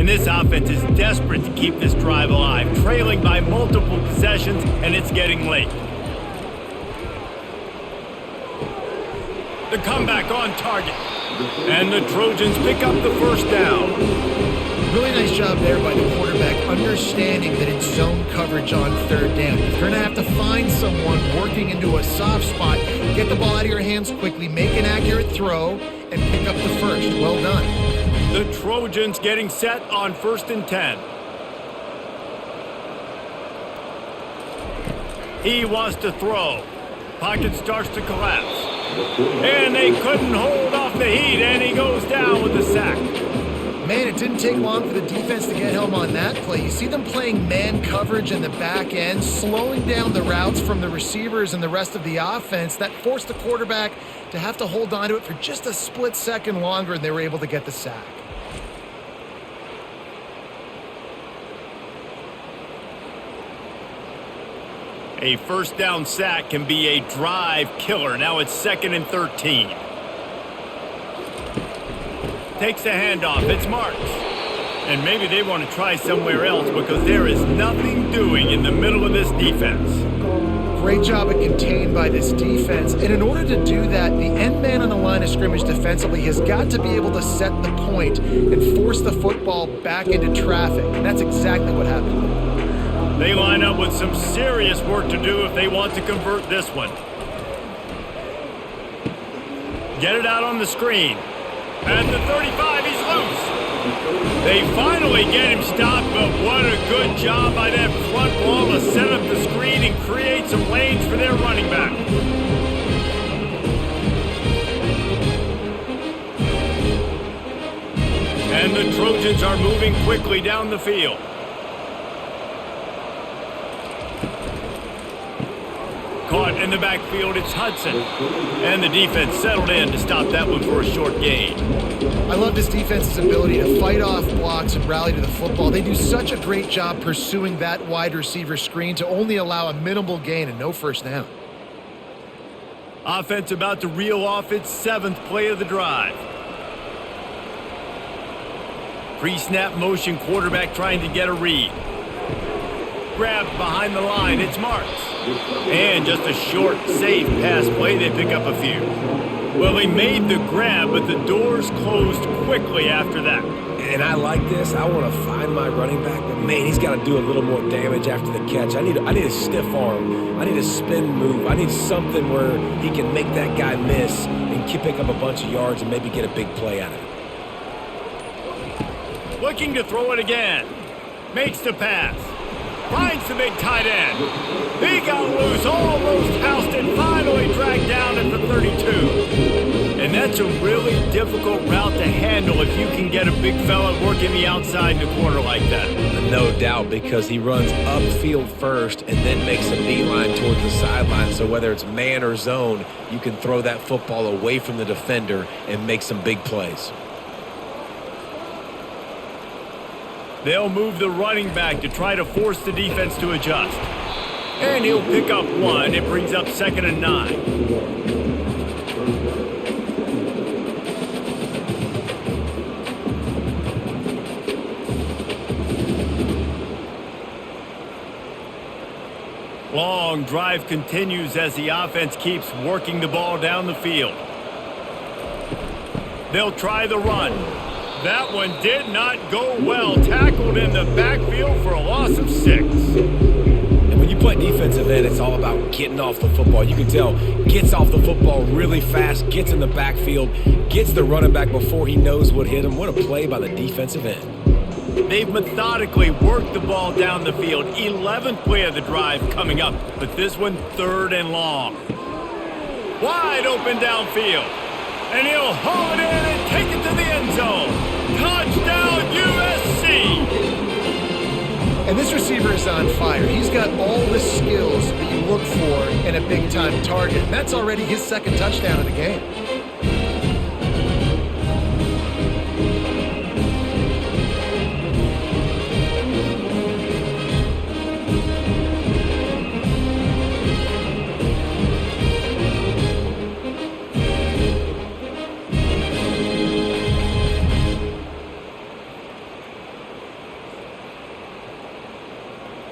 This offense is desperate to keep this drive alive, trailing by multiple possessions, and it's getting late. The comeback on target, and the Trojans pick up the first down. Really nice job there by the quarterback, understanding that it's zone coverage on 3rd down. You're going to have to find someone working into a soft spot, get the ball out of your hands quickly, make an accurate throw, and pick up the first. Well done. The Trojans getting set on 1st and 10. He wants to throw. Pocket starts to collapse. And they couldn't hold off the heat, and he goes down with a sack. Man, it didn't take long for the defense to get home on that play. You see them playing man coverage in the back end, slowing down the routes from the receivers and the rest of the offense. That forced the quarterback to have to hold on to it for just a split second longer, and they were able to get the sack. A first down sack can be a drive killer. Now it's 2nd and 13. Takes the handoff. It's Marks. And maybe they want to try somewhere else because there is nothing doing in the middle of this defense. Great job at contained by this defense. And in order to do that, the end man on the line of scrimmage defensively has got to be able to set the point and force the football back into traffic. And that's exactly what happened. They line up with some serious work to do if they want to convert this one. Get it out on the screen. At the 35, he's loose. They finally get him stopped, but what a good job by that front wall to set up the screen and create some lanes for their running back. And the Trojans are moving quickly down the field. Caught in the backfield, it's Hudson. And the defense settled in to stop that one for a short gain. I love this defense's ability to fight off blocks and rally to the football. They do such a great job pursuing that wide receiver screen to only allow a minimal gain and no first down. Offense about to reel off its 7th play of the drive. Pre-snap motion, quarterback trying to get a read. Grabbed behind the line, it's Marks. And just a short, safe pass play, they pick up a few. Well, they made the grab, but the doors closed quickly after that. And I like this. I want to find my running back, but man, he's got to do a little more damage after the catch. I need a stiff arm. I need a spin move. I need something where he can make that guy miss and pick up a bunch of yards and maybe get a big play out of it. Looking to throw it again. Makes the pass. Finds the big tight end. He got loose, almost housed it, finally dragged down at the 32. And that's a really difficult route to handle if you can get a big fella working the outside in the corner like that. No doubt, because he runs upfield first and then makes a beeline towards the sideline. So whether it's man or zone, you can throw that football away from the defender and make some big plays. They'll move the running back to try to force the defense to adjust. And he'll pick up one. It brings up 2nd and 9. Long drive continues as the offense keeps working the ball down the field. They'll try the run. That one did not go well. Tackled in the backfield for a loss of 6. And when you play defensive end, it's all about getting off the football. You can tell, gets off the football really fast, gets in the backfield, gets the running back before he knows what hit him. What a play by the defensive end. They've methodically worked the ball down the field. 11th play of the drive coming up, but this one 3rd and long. Wide open downfield. And he'll haul it in and take it to the end zone. Touchdown, USC! And this receiver is on fire. He's got all the skills that you look for in a big-time target. And that's already his second touchdown of the game.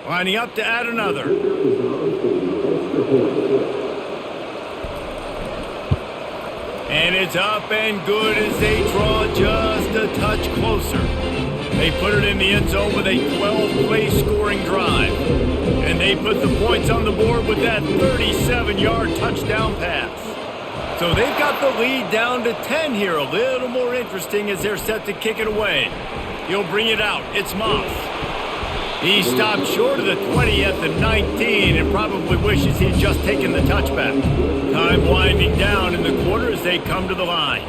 Lining up to add another. And it's up and good as they draw just a touch closer. They put it in the end zone with a 12-play scoring drive. And they put the points on the board with that 37-yard touchdown pass. So they've got the lead down to 10 here. A little more interesting as they're set to kick it away. He'll bring it out. It's Moss. He stopped short of the 20 at the 19 and probably wishes he'd just taken the touchback. Time winding down in the quarter as they come to the line.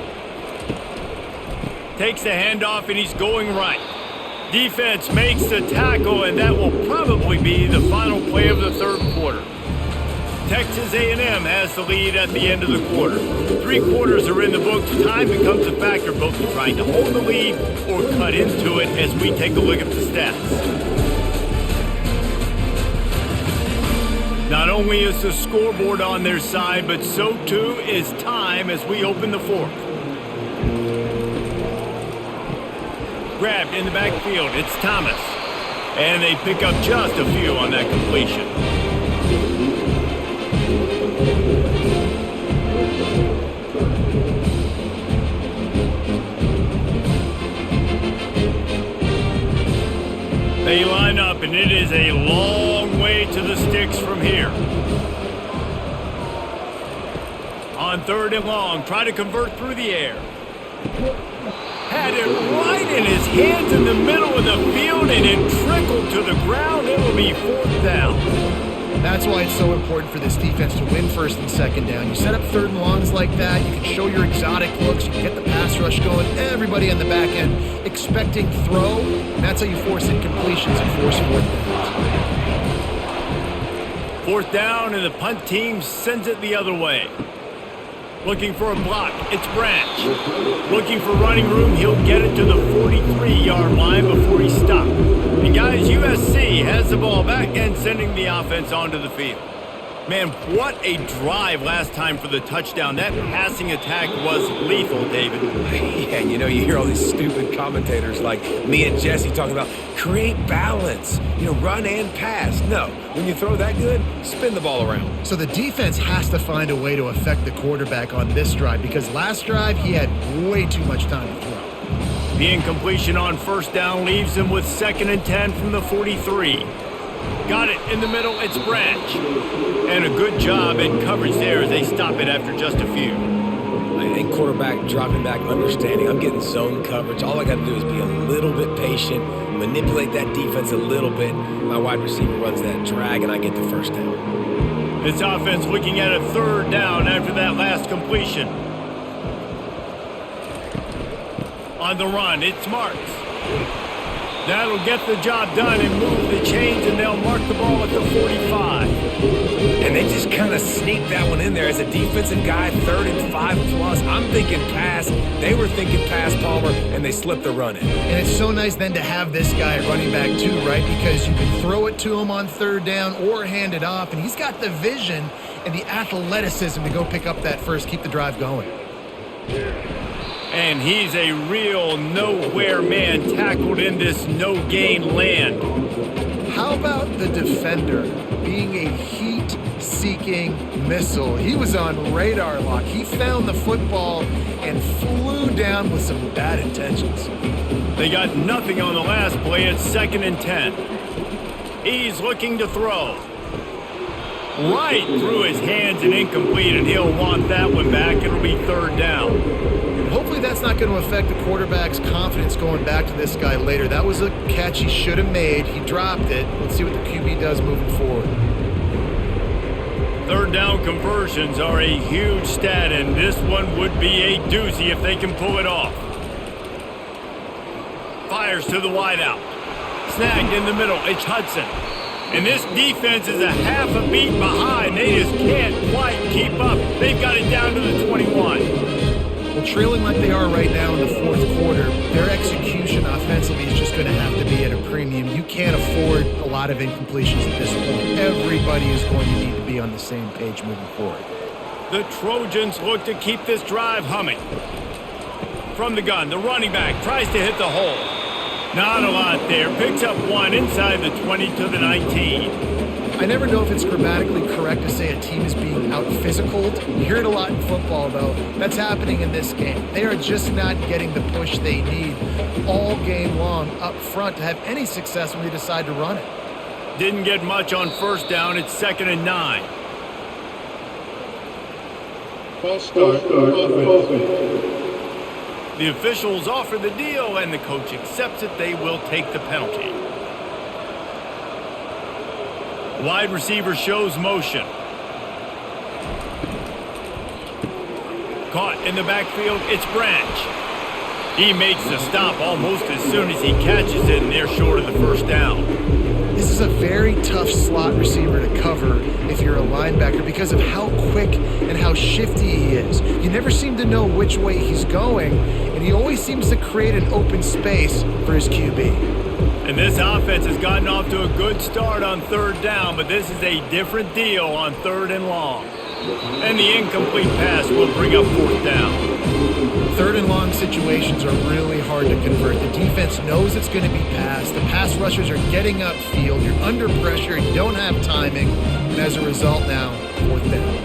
Takes the handoff and he's going right. Defense makes the tackle and that will probably be the final play of the third quarter. Texas A&M has the lead at the end of the quarter. 3 quarters are in the books. Time becomes a factor both in trying to hold the lead or cut into it as we take a look at the stats. Not only is the scoreboard on their side, but so too is time as we open the fourth. Grabbed in the backfield, it's Thomas. And they pick up just a few on that completion. They line up, and it is a long way to the sticks from here. On 3rd and long, try to convert through the air. Had it right in his hands in the middle of the field, and it trickled to the ground. It will be 4th down. That's why it's so important for this defense to win 1st and 2nd down. You set up 3rd and longs like that, you can show your exotic looks, you can get the pass rush going, everybody on the back end expecting throw, and that's how you force incompletions and force 4th downs. 4th down, and the punt team sends it the other way. Looking for a block, it's Branch. Looking for running room, he'll get it to the 43-yard line before he stopped. And guys, USC has the ball back and sending the offense onto the field. Man, what a drive last time for the touchdown. That passing attack was lethal, David. Yeah, you know, you hear all these stupid commentators like me and Jesse talking about create balance, run and pass. No, when you throw that good, spin the ball around. So the defense has to find a way to affect the quarterback on this drive because last drive he had way too much time to throw. The incompletion on 1st down leaves him with 2nd and 10 from the 43. Got it in the middle, it's Branch. And a good job in coverage there as they stop it after just a few. I think quarterback dropping back, understanding I'm getting zone coverage. All I got to do is be a little bit patient, manipulate that defense a little bit. My wide receiver runs that drag, and I get the 1st down. This offense looking at a 3rd down after that last completion. On the run, it's Marks. That'll get the job done and move the chains, and they'll mark the ball at the 45. And they just kind of sneaked that one in there as a defensive guy, 3rd and 5+. I'm thinking pass. They were thinking pass, Palmer, and they slipped the run in. And it's so nice then to have this guy at running back too, right? Because you can throw it to him on 3rd down or hand it off, and he's got the vision and the athleticism to go pick up that first, keep the drive going. And he's a real nowhere man tackled in this no-gain land. How about the defender being a heat-seeking missile? He was on radar lock. He found the football and flew down with some bad intentions. They got nothing on the last play. It's 2nd and 10. He's looking to throw. Right through his hands and incomplete, and he'll want that one back. It'll be 3rd down. Hopefully that's not going to affect the quarterback's confidence going back to this guy later. That was a catch he should have made. He dropped it. Let's see what the QB does moving forward. Third down conversions are a huge stat, and this one would be a doozy if they can pull it off. Fires to the wideout. Snagged in the middle. It's Hudson. And this defense is a half a beat behind. They just can't quite keep up. They've got it down to the 21. Well, trailing like they are right now in the fourth quarter, their execution offensively is just going to have to be at a premium. You can't afford a lot of incompletions at this point. Everybody is going to need to be on the same page moving forward. The Trojans look to keep this drive humming. From the gun, the running back tries to hit the hole. Not a lot there. Picks up one inside the 20 to the 19. I never know if it's grammatically correct to say a team is being out-physicaled. You hear it a lot in football, though. That's happening in this game. They are just not getting the push they need all game long up front to have any success when they decide to run it. Didn't get much on first down. It's 2nd and 9. False start. Offense. The officials offer the deal, and the coach accepts it. They will take the penalty. Wide receiver shows motion. Caught in the backfield, it's Branch. He makes the stop almost as soon as he catches it, and they're short of the first down. This is a very tough slot receiver to cover if you're a linebacker because of how quick and how shifty he is. You never seem to know which way he's going, and he always seems to create an open space for his QB. And this offense has gotten off to a good start on third down, but this is a different deal on 3rd and long. And the incomplete pass will bring up 4th down. 3rd and long situations are really hard to convert. The defense knows it's going to be passed. The pass rushers are getting upfield. You're under pressure. You don't have timing. And as a result now, 4th down.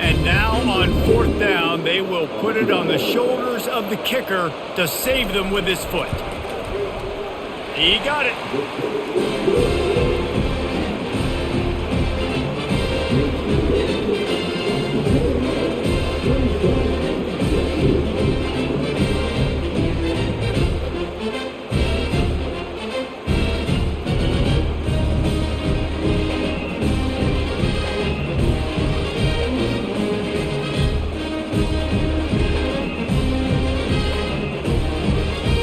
And now on 4th down, they will put it on the shoulders of the kicker to save them with his foot. He got it.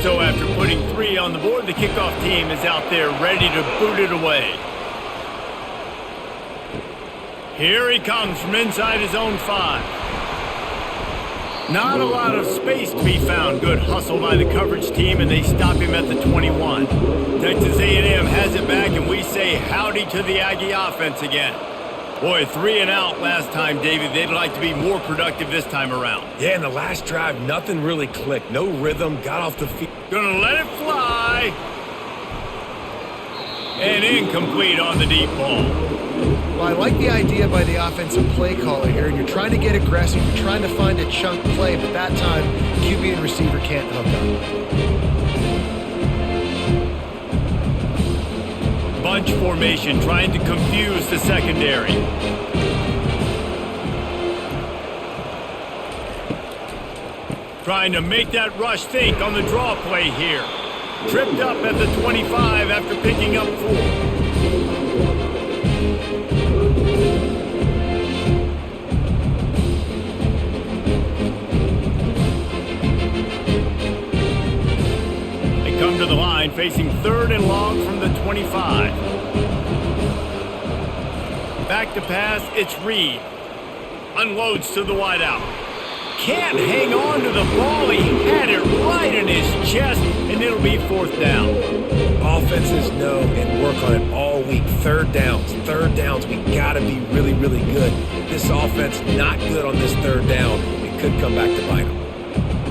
So after putting 3 on the board, the kickoff team is out there ready to boot it away. Here he comes from inside his own 5. Not a lot of space to be found. Good hustle by the coverage team, and they stop him at the 21. Texas A&M has it back, and we say howdy to the Aggie offense again. Boy, 3 and out last time, David. They'd like to be more productive this time around. Yeah, in the last drive, nothing really clicked. No rhythm, got off the field. Gonna let it fly. And incomplete on the deep ball. Well, I like the idea by the offensive play caller here. You're trying to get aggressive. You're trying to find a chunk play, but that time, QB and receiver can't hook up. Bunch formation trying to confuse the secondary. Trying to make that rush think on the draw play here. Tripped up at the 25 after picking up 4. They come to the line facing 3rd and long from the 25. Back to pass, it's Reed. Unloads to the wideout. Can't hang on to the ball. He had it right in his chest, and it'll be 4th down. Offenses know and work on it all week. Third downs, we got to be really, really good. This offense not good on this 3rd down. It could come back to bite them.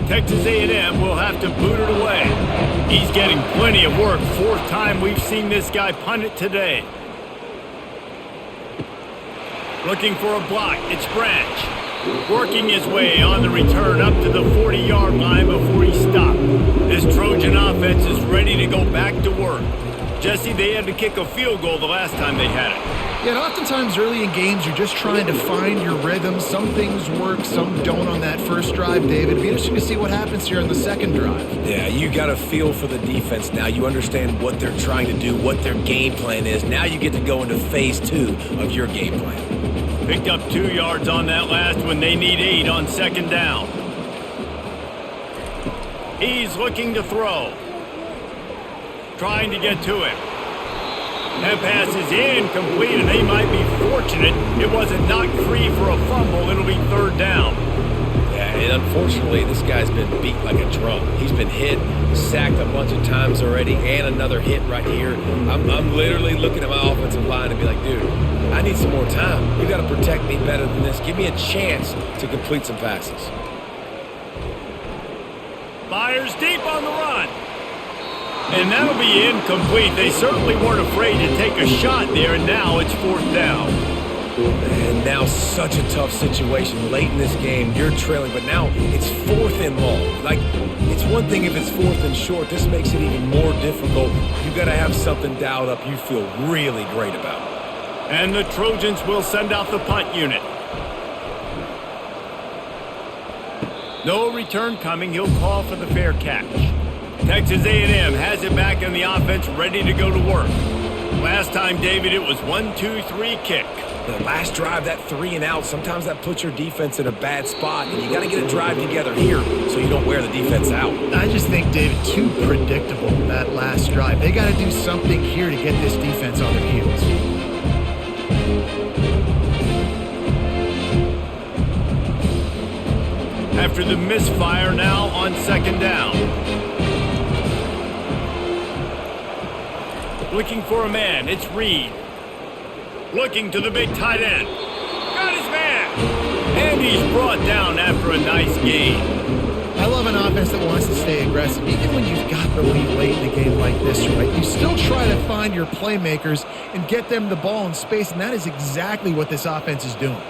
Texas A&M will have to boot it away. He's getting plenty of work. 4th time we've seen this guy punt it today. Looking for a block. It's Branch. Working his way on the return up to the 40-yard line before he stopped. This Trojan offense is ready to go back to work. Jesse, they had to kick a field goal the last time they had it. Yeah, and oftentimes early in games, you're just trying to find your rhythm. Some things work, some don't on that first drive, David. It'll be interesting to see what happens here on the second drive. Yeah, you got a feel for the defense now. You understand what they're trying to do, what their game plan is. Now you get to go into phase 2 of your game plan. Picked up 2 yards on that last one. They need 8 on second down. He's looking to throw. Trying to get to it. That pass is incomplete, and they might be fortunate it wasn't knocked free for a fumble. It'll be third down. Yeah, and unfortunately, this guy's been beat like a drum. He's been hit, sacked a bunch of times already, and another hit right here. I'm literally looking at my offensive line and be like, dude, I need some more time. You got to protect me better than this. Give me a chance to complete some passes. Fires deep on the run. And that'll be incomplete. They certainly weren't afraid to take a shot there, and now it's fourth down. And now such a tough situation. Late in this game, you're trailing, but now it's fourth and long. Like, it's one thing if it's fourth and short. This makes it even more difficult. You got to have something dialed up you feel really great about. And the Trojans will send out the punt unit. No return coming. He'll call for the fair catch. Texas A&M has it back in the offense, ready to go to work. Last time, David, it was 1-2-3 kick. The last drive, that 3 and out, sometimes that puts your defense in a bad spot, and you got to get a drive together here so you don't wear the defense out. I just think, David, too predictable, that last drive. They got to do something here to get this defense on their heels. After the misfire now on second down. Looking for a man, it's Reed. Looking to the big tight end. Got his man! And he's brought down after a nice gain. I love an offense that wants to stay aggressive. Even when you've got the lead late in a game like this, right? You still try to find your playmakers and get them the ball in space, and that is exactly what this offense is doing.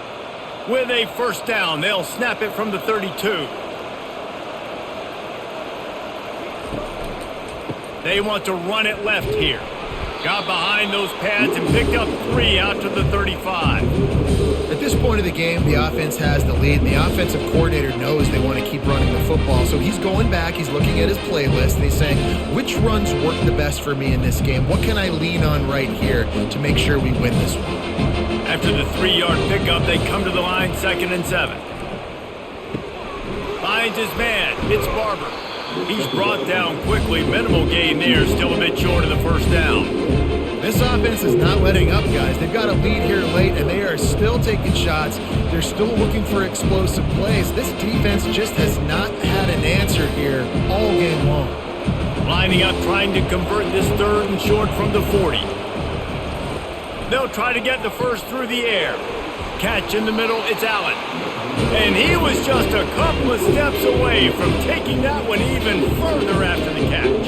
With a first down, they'll snap it from the 32. They want to run it left here. Got behind those pads and picked up 3 out to the 35. At this point of the game, the offense has the lead, and the offensive coordinator knows they want to keep running the football. So he's going back, he's looking at his playlist, and he's saying, which runs work the best for me in this game? What can I lean on right here to make sure we win this one? After the 3-yard pickup, they come to the line, 2nd and 7. Finds his man, it's Barber. He's brought down quickly. Minimal gain there, still a bit short of the first down. This offense is not letting up, guys. They've got a lead here late, and they are still taking shots. They're still looking for explosive plays. This defense just has not had an answer here all game long. Lining up, trying to convert this 3rd and short from the 40. They'll try to get the first through the air. Catch in the middle, it's Allen. And he was just a couple of steps away from taking that one even further after the catch.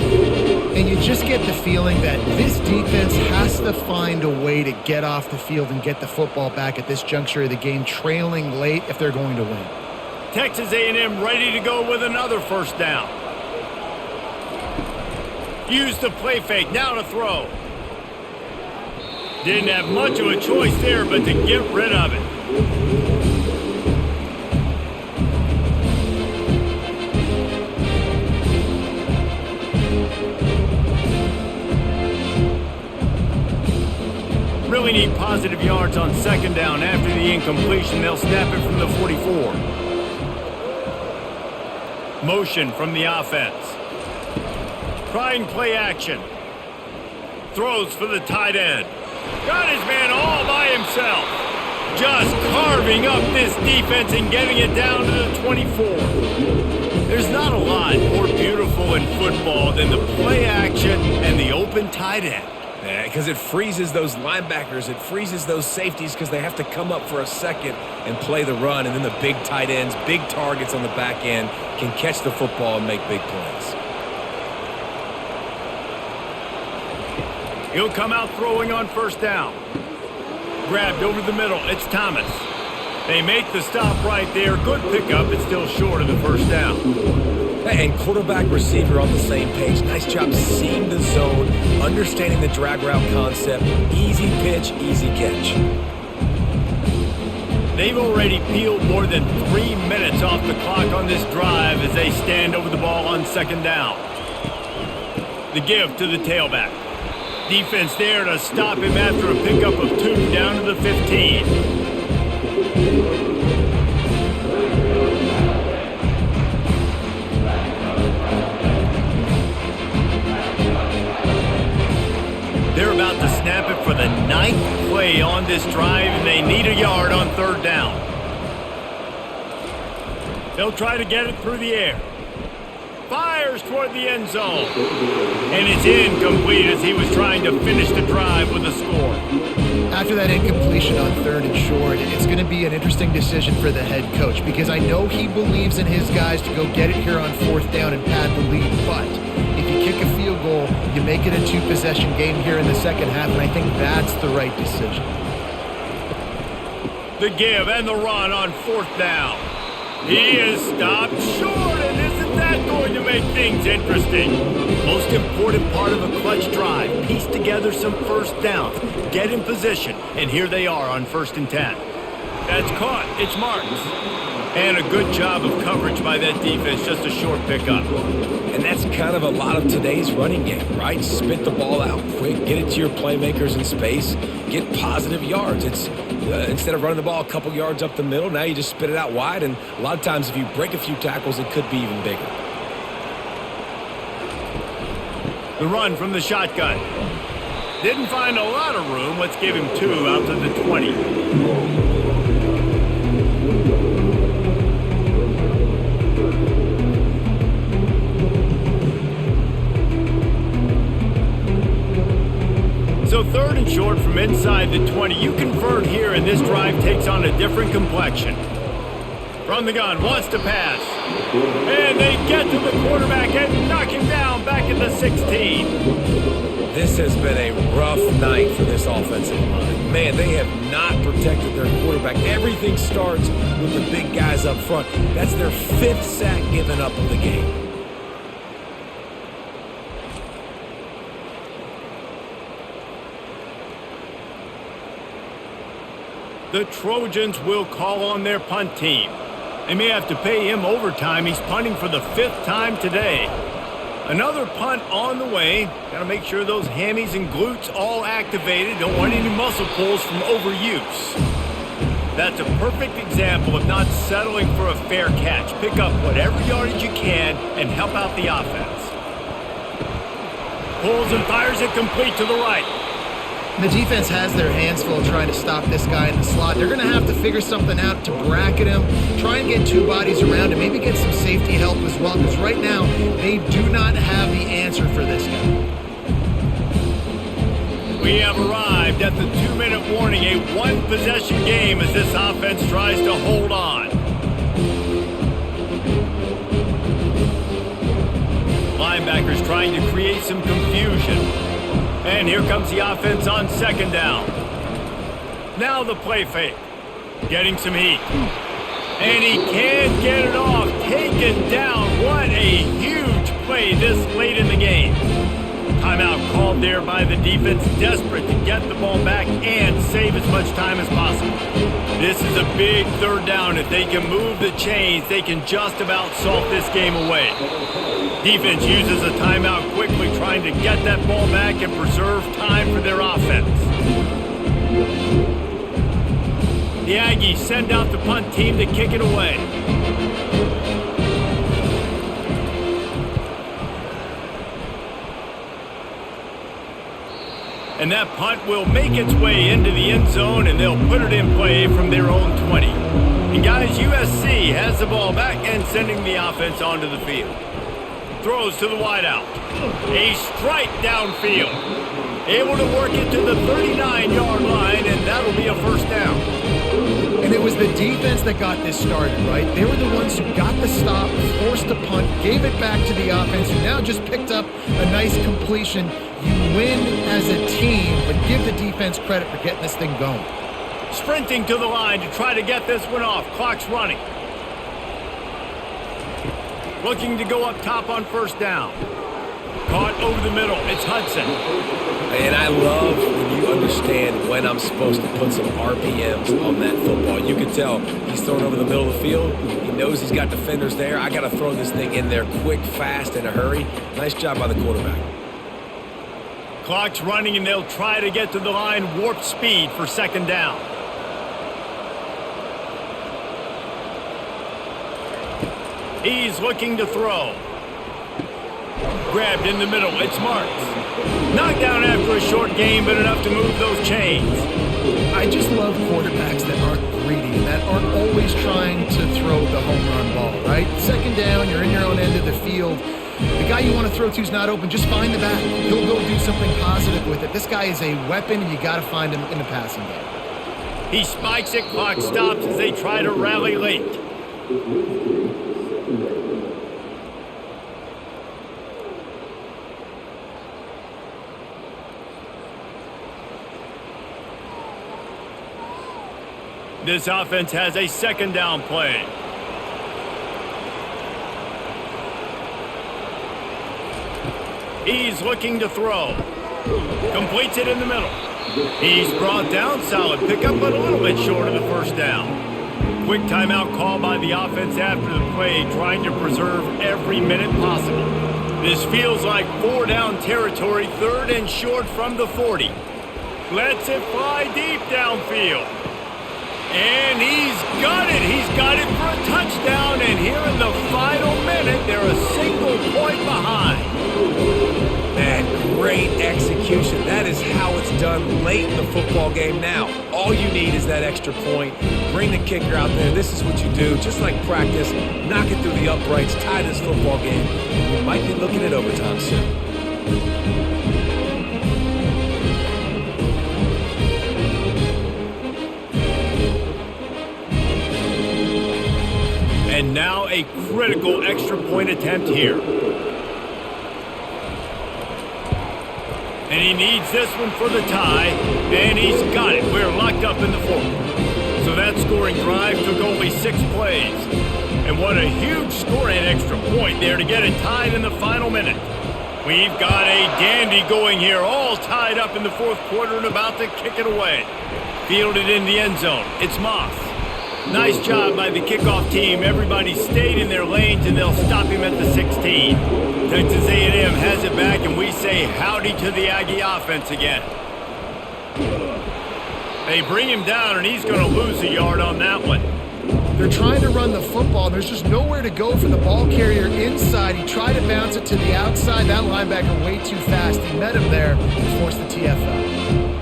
And you just get the feeling that this defense has to find a way to get off the field and get the football back at this juncture of the game, trailing late if they're going to win. Texas A&M ready to go with another first down. Use the play fake, now to throw. Didn't have much of a choice there, but to get rid of it. Really need positive yards on second down. After the incompletion, they'll snap it from the 44. Motion from the offense. Trying play action. Throws for the tight end. Got his man all by himself. Just carving up this defense and getting it down to the 24. There's not a lot more beautiful in football than the play action and the open tight end. Yeah, because it freezes those linebackers. It freezes those safeties because they have to come up for a second and play the run. And then the big tight ends, big targets on the back end can catch the football and make big plays. He'll come out throwing on first down. Grabbed over the middle. It's Thomas. They make the stop right there. Good pickup. It's still short of the first down. And quarterback receiver on the same page. Nice job seeing the zone, understanding the drag route concept. Easy pitch, easy catch. They've already peeled more than 3 minutes off the clock on this drive as they stand over the ball on second down. The give to the tailback. Defense there to stop him after a pickup of 2 down to the 15. play on this drive, and they need a yard on third down. They'll try to get it through the air. Fires toward the end zone. And it's incomplete as he was trying to finish the drive with a score. After that incompletion on third and short, it's going to be an interesting decision for the head coach because I know he believes in his guys to go get it here on fourth down and pad the lead. But if you kick a field goal, you make it a two-possession game here in the second half, and I think that's the right decision. The give and the run on fourth down. He is stopped short, and isn't that going to make things interesting? Most important part of a clutch drive. Piece together some first downs. Get in position, and here they are on 1st and 10. That's caught. It's Marks. And a good job of coverage by that defense, just a short pickup. And that's kind of a lot of today's running game, right? Spit the ball out quick, get it to your playmakers in space, get positive yards. It's instead of running the ball a couple yards up the middle, now you just spit it out wide, and a lot of times if you break a few tackles, it could be even bigger. The run from the shotgun. Didn't find a lot of room. Let's give him 2 out to the 20. So 3rd and short from inside the 20. You convert here, and this drive takes on a different complexion. From the gun, wants to pass. And they get to the quarterback and knock him down back at the 16. This has been a rough night for this offensive line. Man, they have not protected their quarterback. Everything starts with the big guys up front. That's their 5th sack given up of the game. The Trojans will call on their punt team. They may have to pay him overtime. He's punting for the 5th time today. Another punt on the way. Got to make sure those hammies and glutes all activated. Don't want any muscle pulls from overuse. That's a perfect example of not settling for a fair catch. Pick up whatever yardage you can and help out the offense. Pulls and fires it complete to the right. The defense has their hands full trying to stop this guy in the slot. They're going to have to figure something out to bracket him, try and get 2 bodies around him, maybe get some safety help as well, because right now they do not have the answer for this guy. We have arrived at the 2-minute warning, a 1-possession game as this offense tries to hold on. Linebackers trying to create some confusion. And here comes the offense on 2nd down. Now the play fake. Getting some heat. And he can't get it off. Taken down. What a huge play this late in the game. Timeout called there by the defense. Desperate to get the ball back and save as much time as possible. This is a big 3rd down. If they can move the chains, they can just about salt this game away. Defense uses a timeout quickly, trying to get that ball back and preserve time for their offense. The Aggies send out the punt team to kick it away. And that punt will make its way into the end zone, and they'll put it in play from their own 20. And guys, USC has the ball back and sending the offense onto the field. Throws to the wideout. A strike downfield. Able to work it to the 39-yard line, and that'll be a 1st down. And it was the defense that got this started, right? They were the ones who got the stop, forced the punt, gave it back to the offense, who now just picked up a nice completion. You win as a team, but give the defense credit for getting this thing going. Sprinting to the line to try to get this one off. Clock's running. Looking to go up top on 1st down. Caught over the middle. It's Hudson. And I love when you understand when I'm supposed to put some RPMs on that football. You can tell he's throwing over the middle of the field. He knows he's got defenders there. I got to throw this thing in there quick, fast, in a hurry. Nice job by the quarterback. Clock's running, and they'll try to get to the line. Warp speed for 2nd down. He's looking to throw. Grabbed in the middle. It's Marks. Knocked down after a short game, but enough to move those chains. I just love quarterbacks that aren't greedy, that aren't always trying to throw the home run ball, right? Second down, you're in your own end of the field. The guy you want to throw to is not open. Just find the back. He'll go do something positive with it. This guy is a weapon, and you got to find him in the passing game. He spikes it, clock stops as they try to rally late. This offense has a second down play. He's looking to throw. Completes it in the middle. He's brought down, solid pickup, but a little bit short of the first down. Quick timeout call by the offense after the play, trying to preserve every minute possible. This feels like 4-down territory, third and short from the 40. Lets it fly deep downfield. And he's got it. He's got it for a touchdown. And here in the final minute, they're a single point behind. Man, great execution. That is how it's done late in the football game now. All you need is that extra point. Bring the kicker out there. This is what you do. Just like practice, knock it through the uprights, tie this football game. And we might be looking at overtime soon. And now a critical extra point attempt here. And he needs this one for the tie, and he's got it. We're locked up in the fourth. So that scoring drive took only 6 plays. And what a huge scoring extra point there to get it tied in the final minute. We've got a dandy going here, all tied up in the fourth quarter and about to kick it away. Fielded in the end zone. It's Moss. Nice job by the kickoff team. Everybody stayed in their lanes, and they'll stop him at the 16. Texas A&M has it back, and we say howdy to the Aggie offense again. They bring him down, and he's going to lose a yard on that one. They're trying to run the football. There's just nowhere to go for the ball carrier inside. He tried to bounce it to the outside. That linebacker way too fast. He met him there and forced the TFL.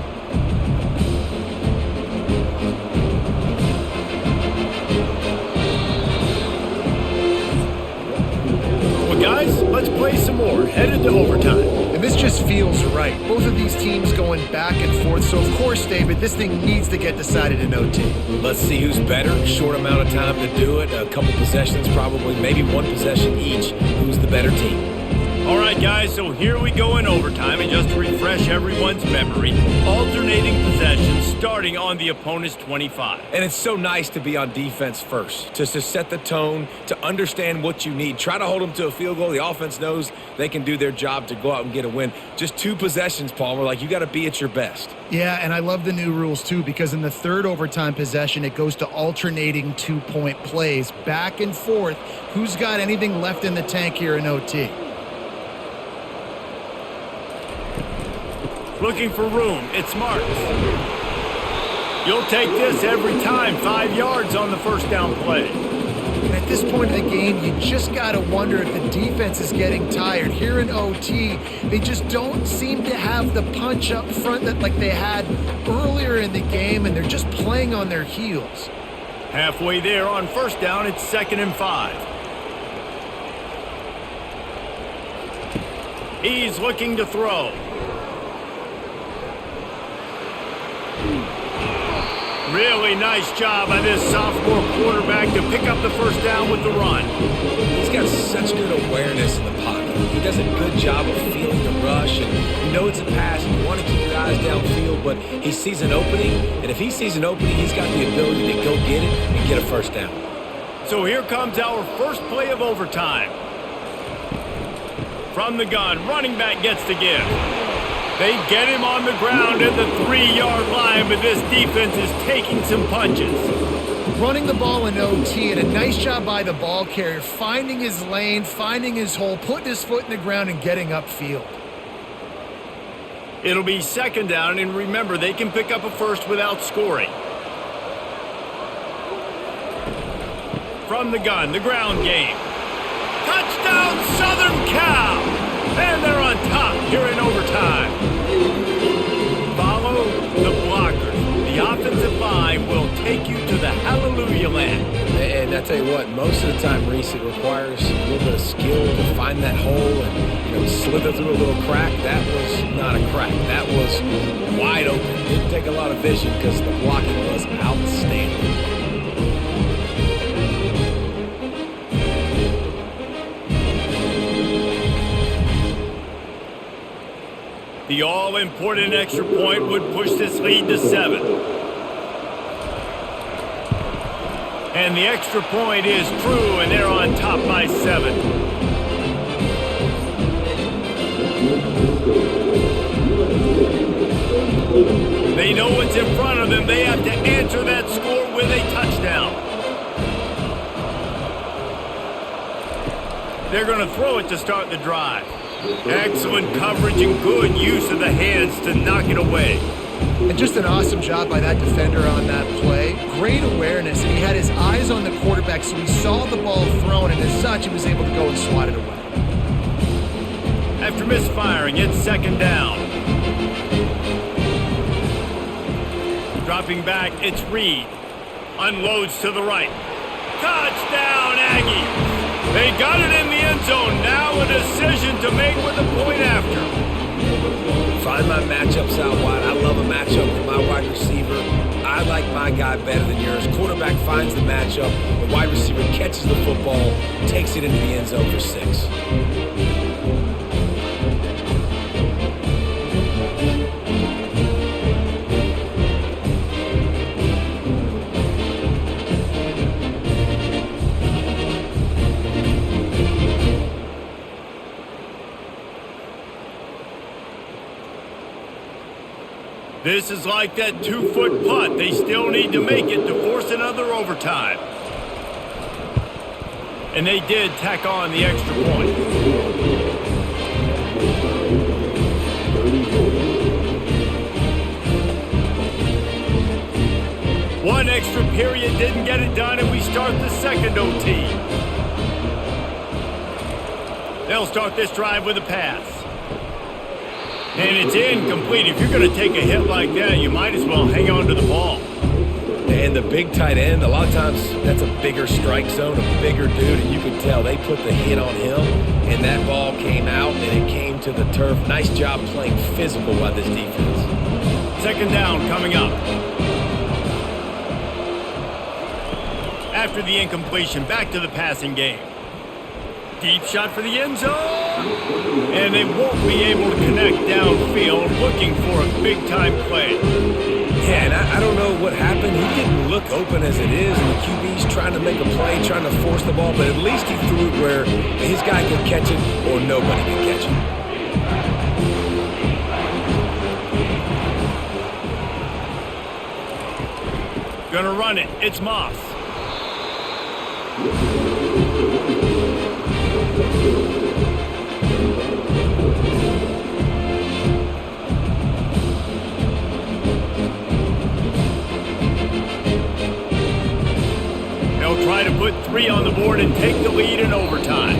Guys, let's play some more. Headed to overtime. And this just feels right. Both of these teams going back and forth. So, of course, David, this thing needs to get decided in OT. Let's see who's better. Short amount of time to do it. A couple possessions probably. Maybe one possession each. Who's the better team? All right, guys, so here we go in overtime. And just to refresh everyone's memory, alternating possessions starting on the opponent's 25. And it's so nice to be on defense first, to set the tone, to understand what you need. Try to hold them to a field goal. The offense knows they can do their job to go out and get a win. Just 2 possessions, Palmer. Like, you got to be at your best. Yeah, and I love the new rules, too, because in the third overtime possession, it goes to alternating 2-point plays, back and forth. Who's got anything left in the tank here in OT? Looking for room. It's Marks. You'll take this every time. 5 yards on the first down play. And at this point of the game, you just got to wonder if the defense is getting tired. Here in OT, they just don't seem to have the punch up front that like they had earlier in the game, and they're just playing on their heels. Halfway there on first down, it's 2nd and 5. He's looking to throw. Really nice job by this sophomore quarterback to pick up the first down with the run. He's got such good awareness in the pocket. He does a good job of feeling the rush, and you know it's a pass, and you want to keep your eyes downfield, but he sees an opening, and if he sees an opening, he's got the ability to go get it and get a first down. So here comes our first play of overtime. From the gun, running back gets the give. They get him on the ground at the 3-yard line, but this defense is taking some punches. Running the ball in OT, and a nice job by the ball carrier, finding his lane, finding his hole, putting his foot in the ground, and getting upfield. It'll be 2nd down, and remember, they can pick up a first without scoring. From the gun, the ground game. Touchdown, Southern Cal! And they're on top here in overtime. Follow the blockers. The offensive line will take you to the hallelujah land. And I tell you what, most of the time, Reese, it requires a little bit of skill to find that hole and slither through a little crack. That was not a crack. That was wide open. Didn't take a lot of vision because the blocking was outstanding. The all-important extra point would push this lead to 7. And the extra point is true, and they're on top by 7. They know what's in front of them. They have to answer that score with a touchdown. They're going to throw it to start the drive. Excellent coverage and good use of the hands to knock it away. And just an awesome job by that defender on that play. Great awareness, and he had his eyes on the quarterback, so he saw the ball thrown, and as such, he was able to go and swat it away. After misfiring, it's second down. Dropping back, it's Reed. Unloads to the right. Touchdown, Aggies! They got it in the end zone. Now a decision to make with a point after. Find my matchups out wide. I love a matchup with my wide receiver. I like my guy better than yours. Quarterback finds the matchup. The wide receiver catches the football, takes it into the end zone for 6. This is like that 2-foot putt. They still need to make it to force another overtime. And they did tack on the extra point. One extra period didn't get it done, and we start the second OT. They'll start this drive with a pass. And it's incomplete. If you're going to take a hit like that, you might as well hang on to the ball. And the big tight end, a lot of times that's a bigger strike zone, a bigger dude, and you can tell they put the hit on him, and that ball came out, and it came to the turf. Nice job playing physical by this defense. Second down coming up. After the incompletion, back to the passing game. Deep shot for the end zone. And they won't be able to connect downfield, looking for a big-time play. Yeah, and I don't know what happened. He didn't look open as it is, and the QB's trying to make a play, trying to force the ball, but at least he threw it where his guy could catch it or nobody could catch it. Gonna run it. It's Moss. They'll try to put 3 on the board and take the lead in overtime.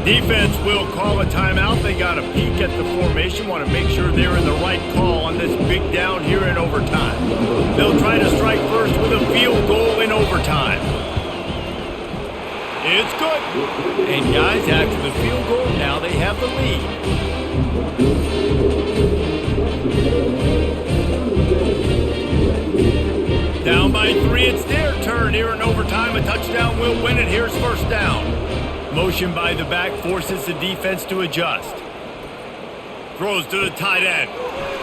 Defense will call a timeout. They got a peek at the formation, want to make sure they're in the right call on this big down here in overtime. They'll try to strike first with a field goal in overtime. It's good. And guys, after the field goal, now they have the lead. Down by 3, it's their turn here in overtime. A touchdown will win it. Here's first down. Motion by the back forces the defense to adjust. Throws to the tight end.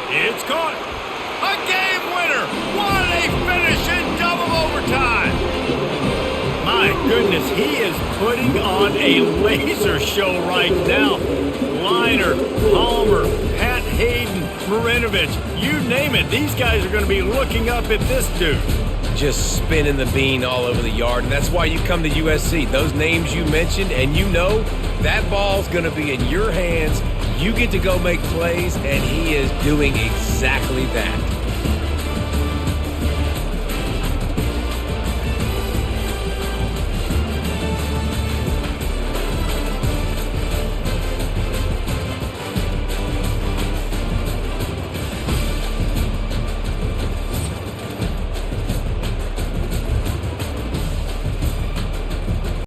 It's caught. A game winner. What a finish in double overtime. My goodness, he is putting on a laser show right now. Liner, Palmer, Pat Hayden, Marinovich, you name it. These guys are going to be looking up at this dude. Just spinning the bean all over the yard, and that's why you come to USC. Those names you mentioned, and you know that ball's going to be in your hands. You get to go make plays, and he is doing exactly that.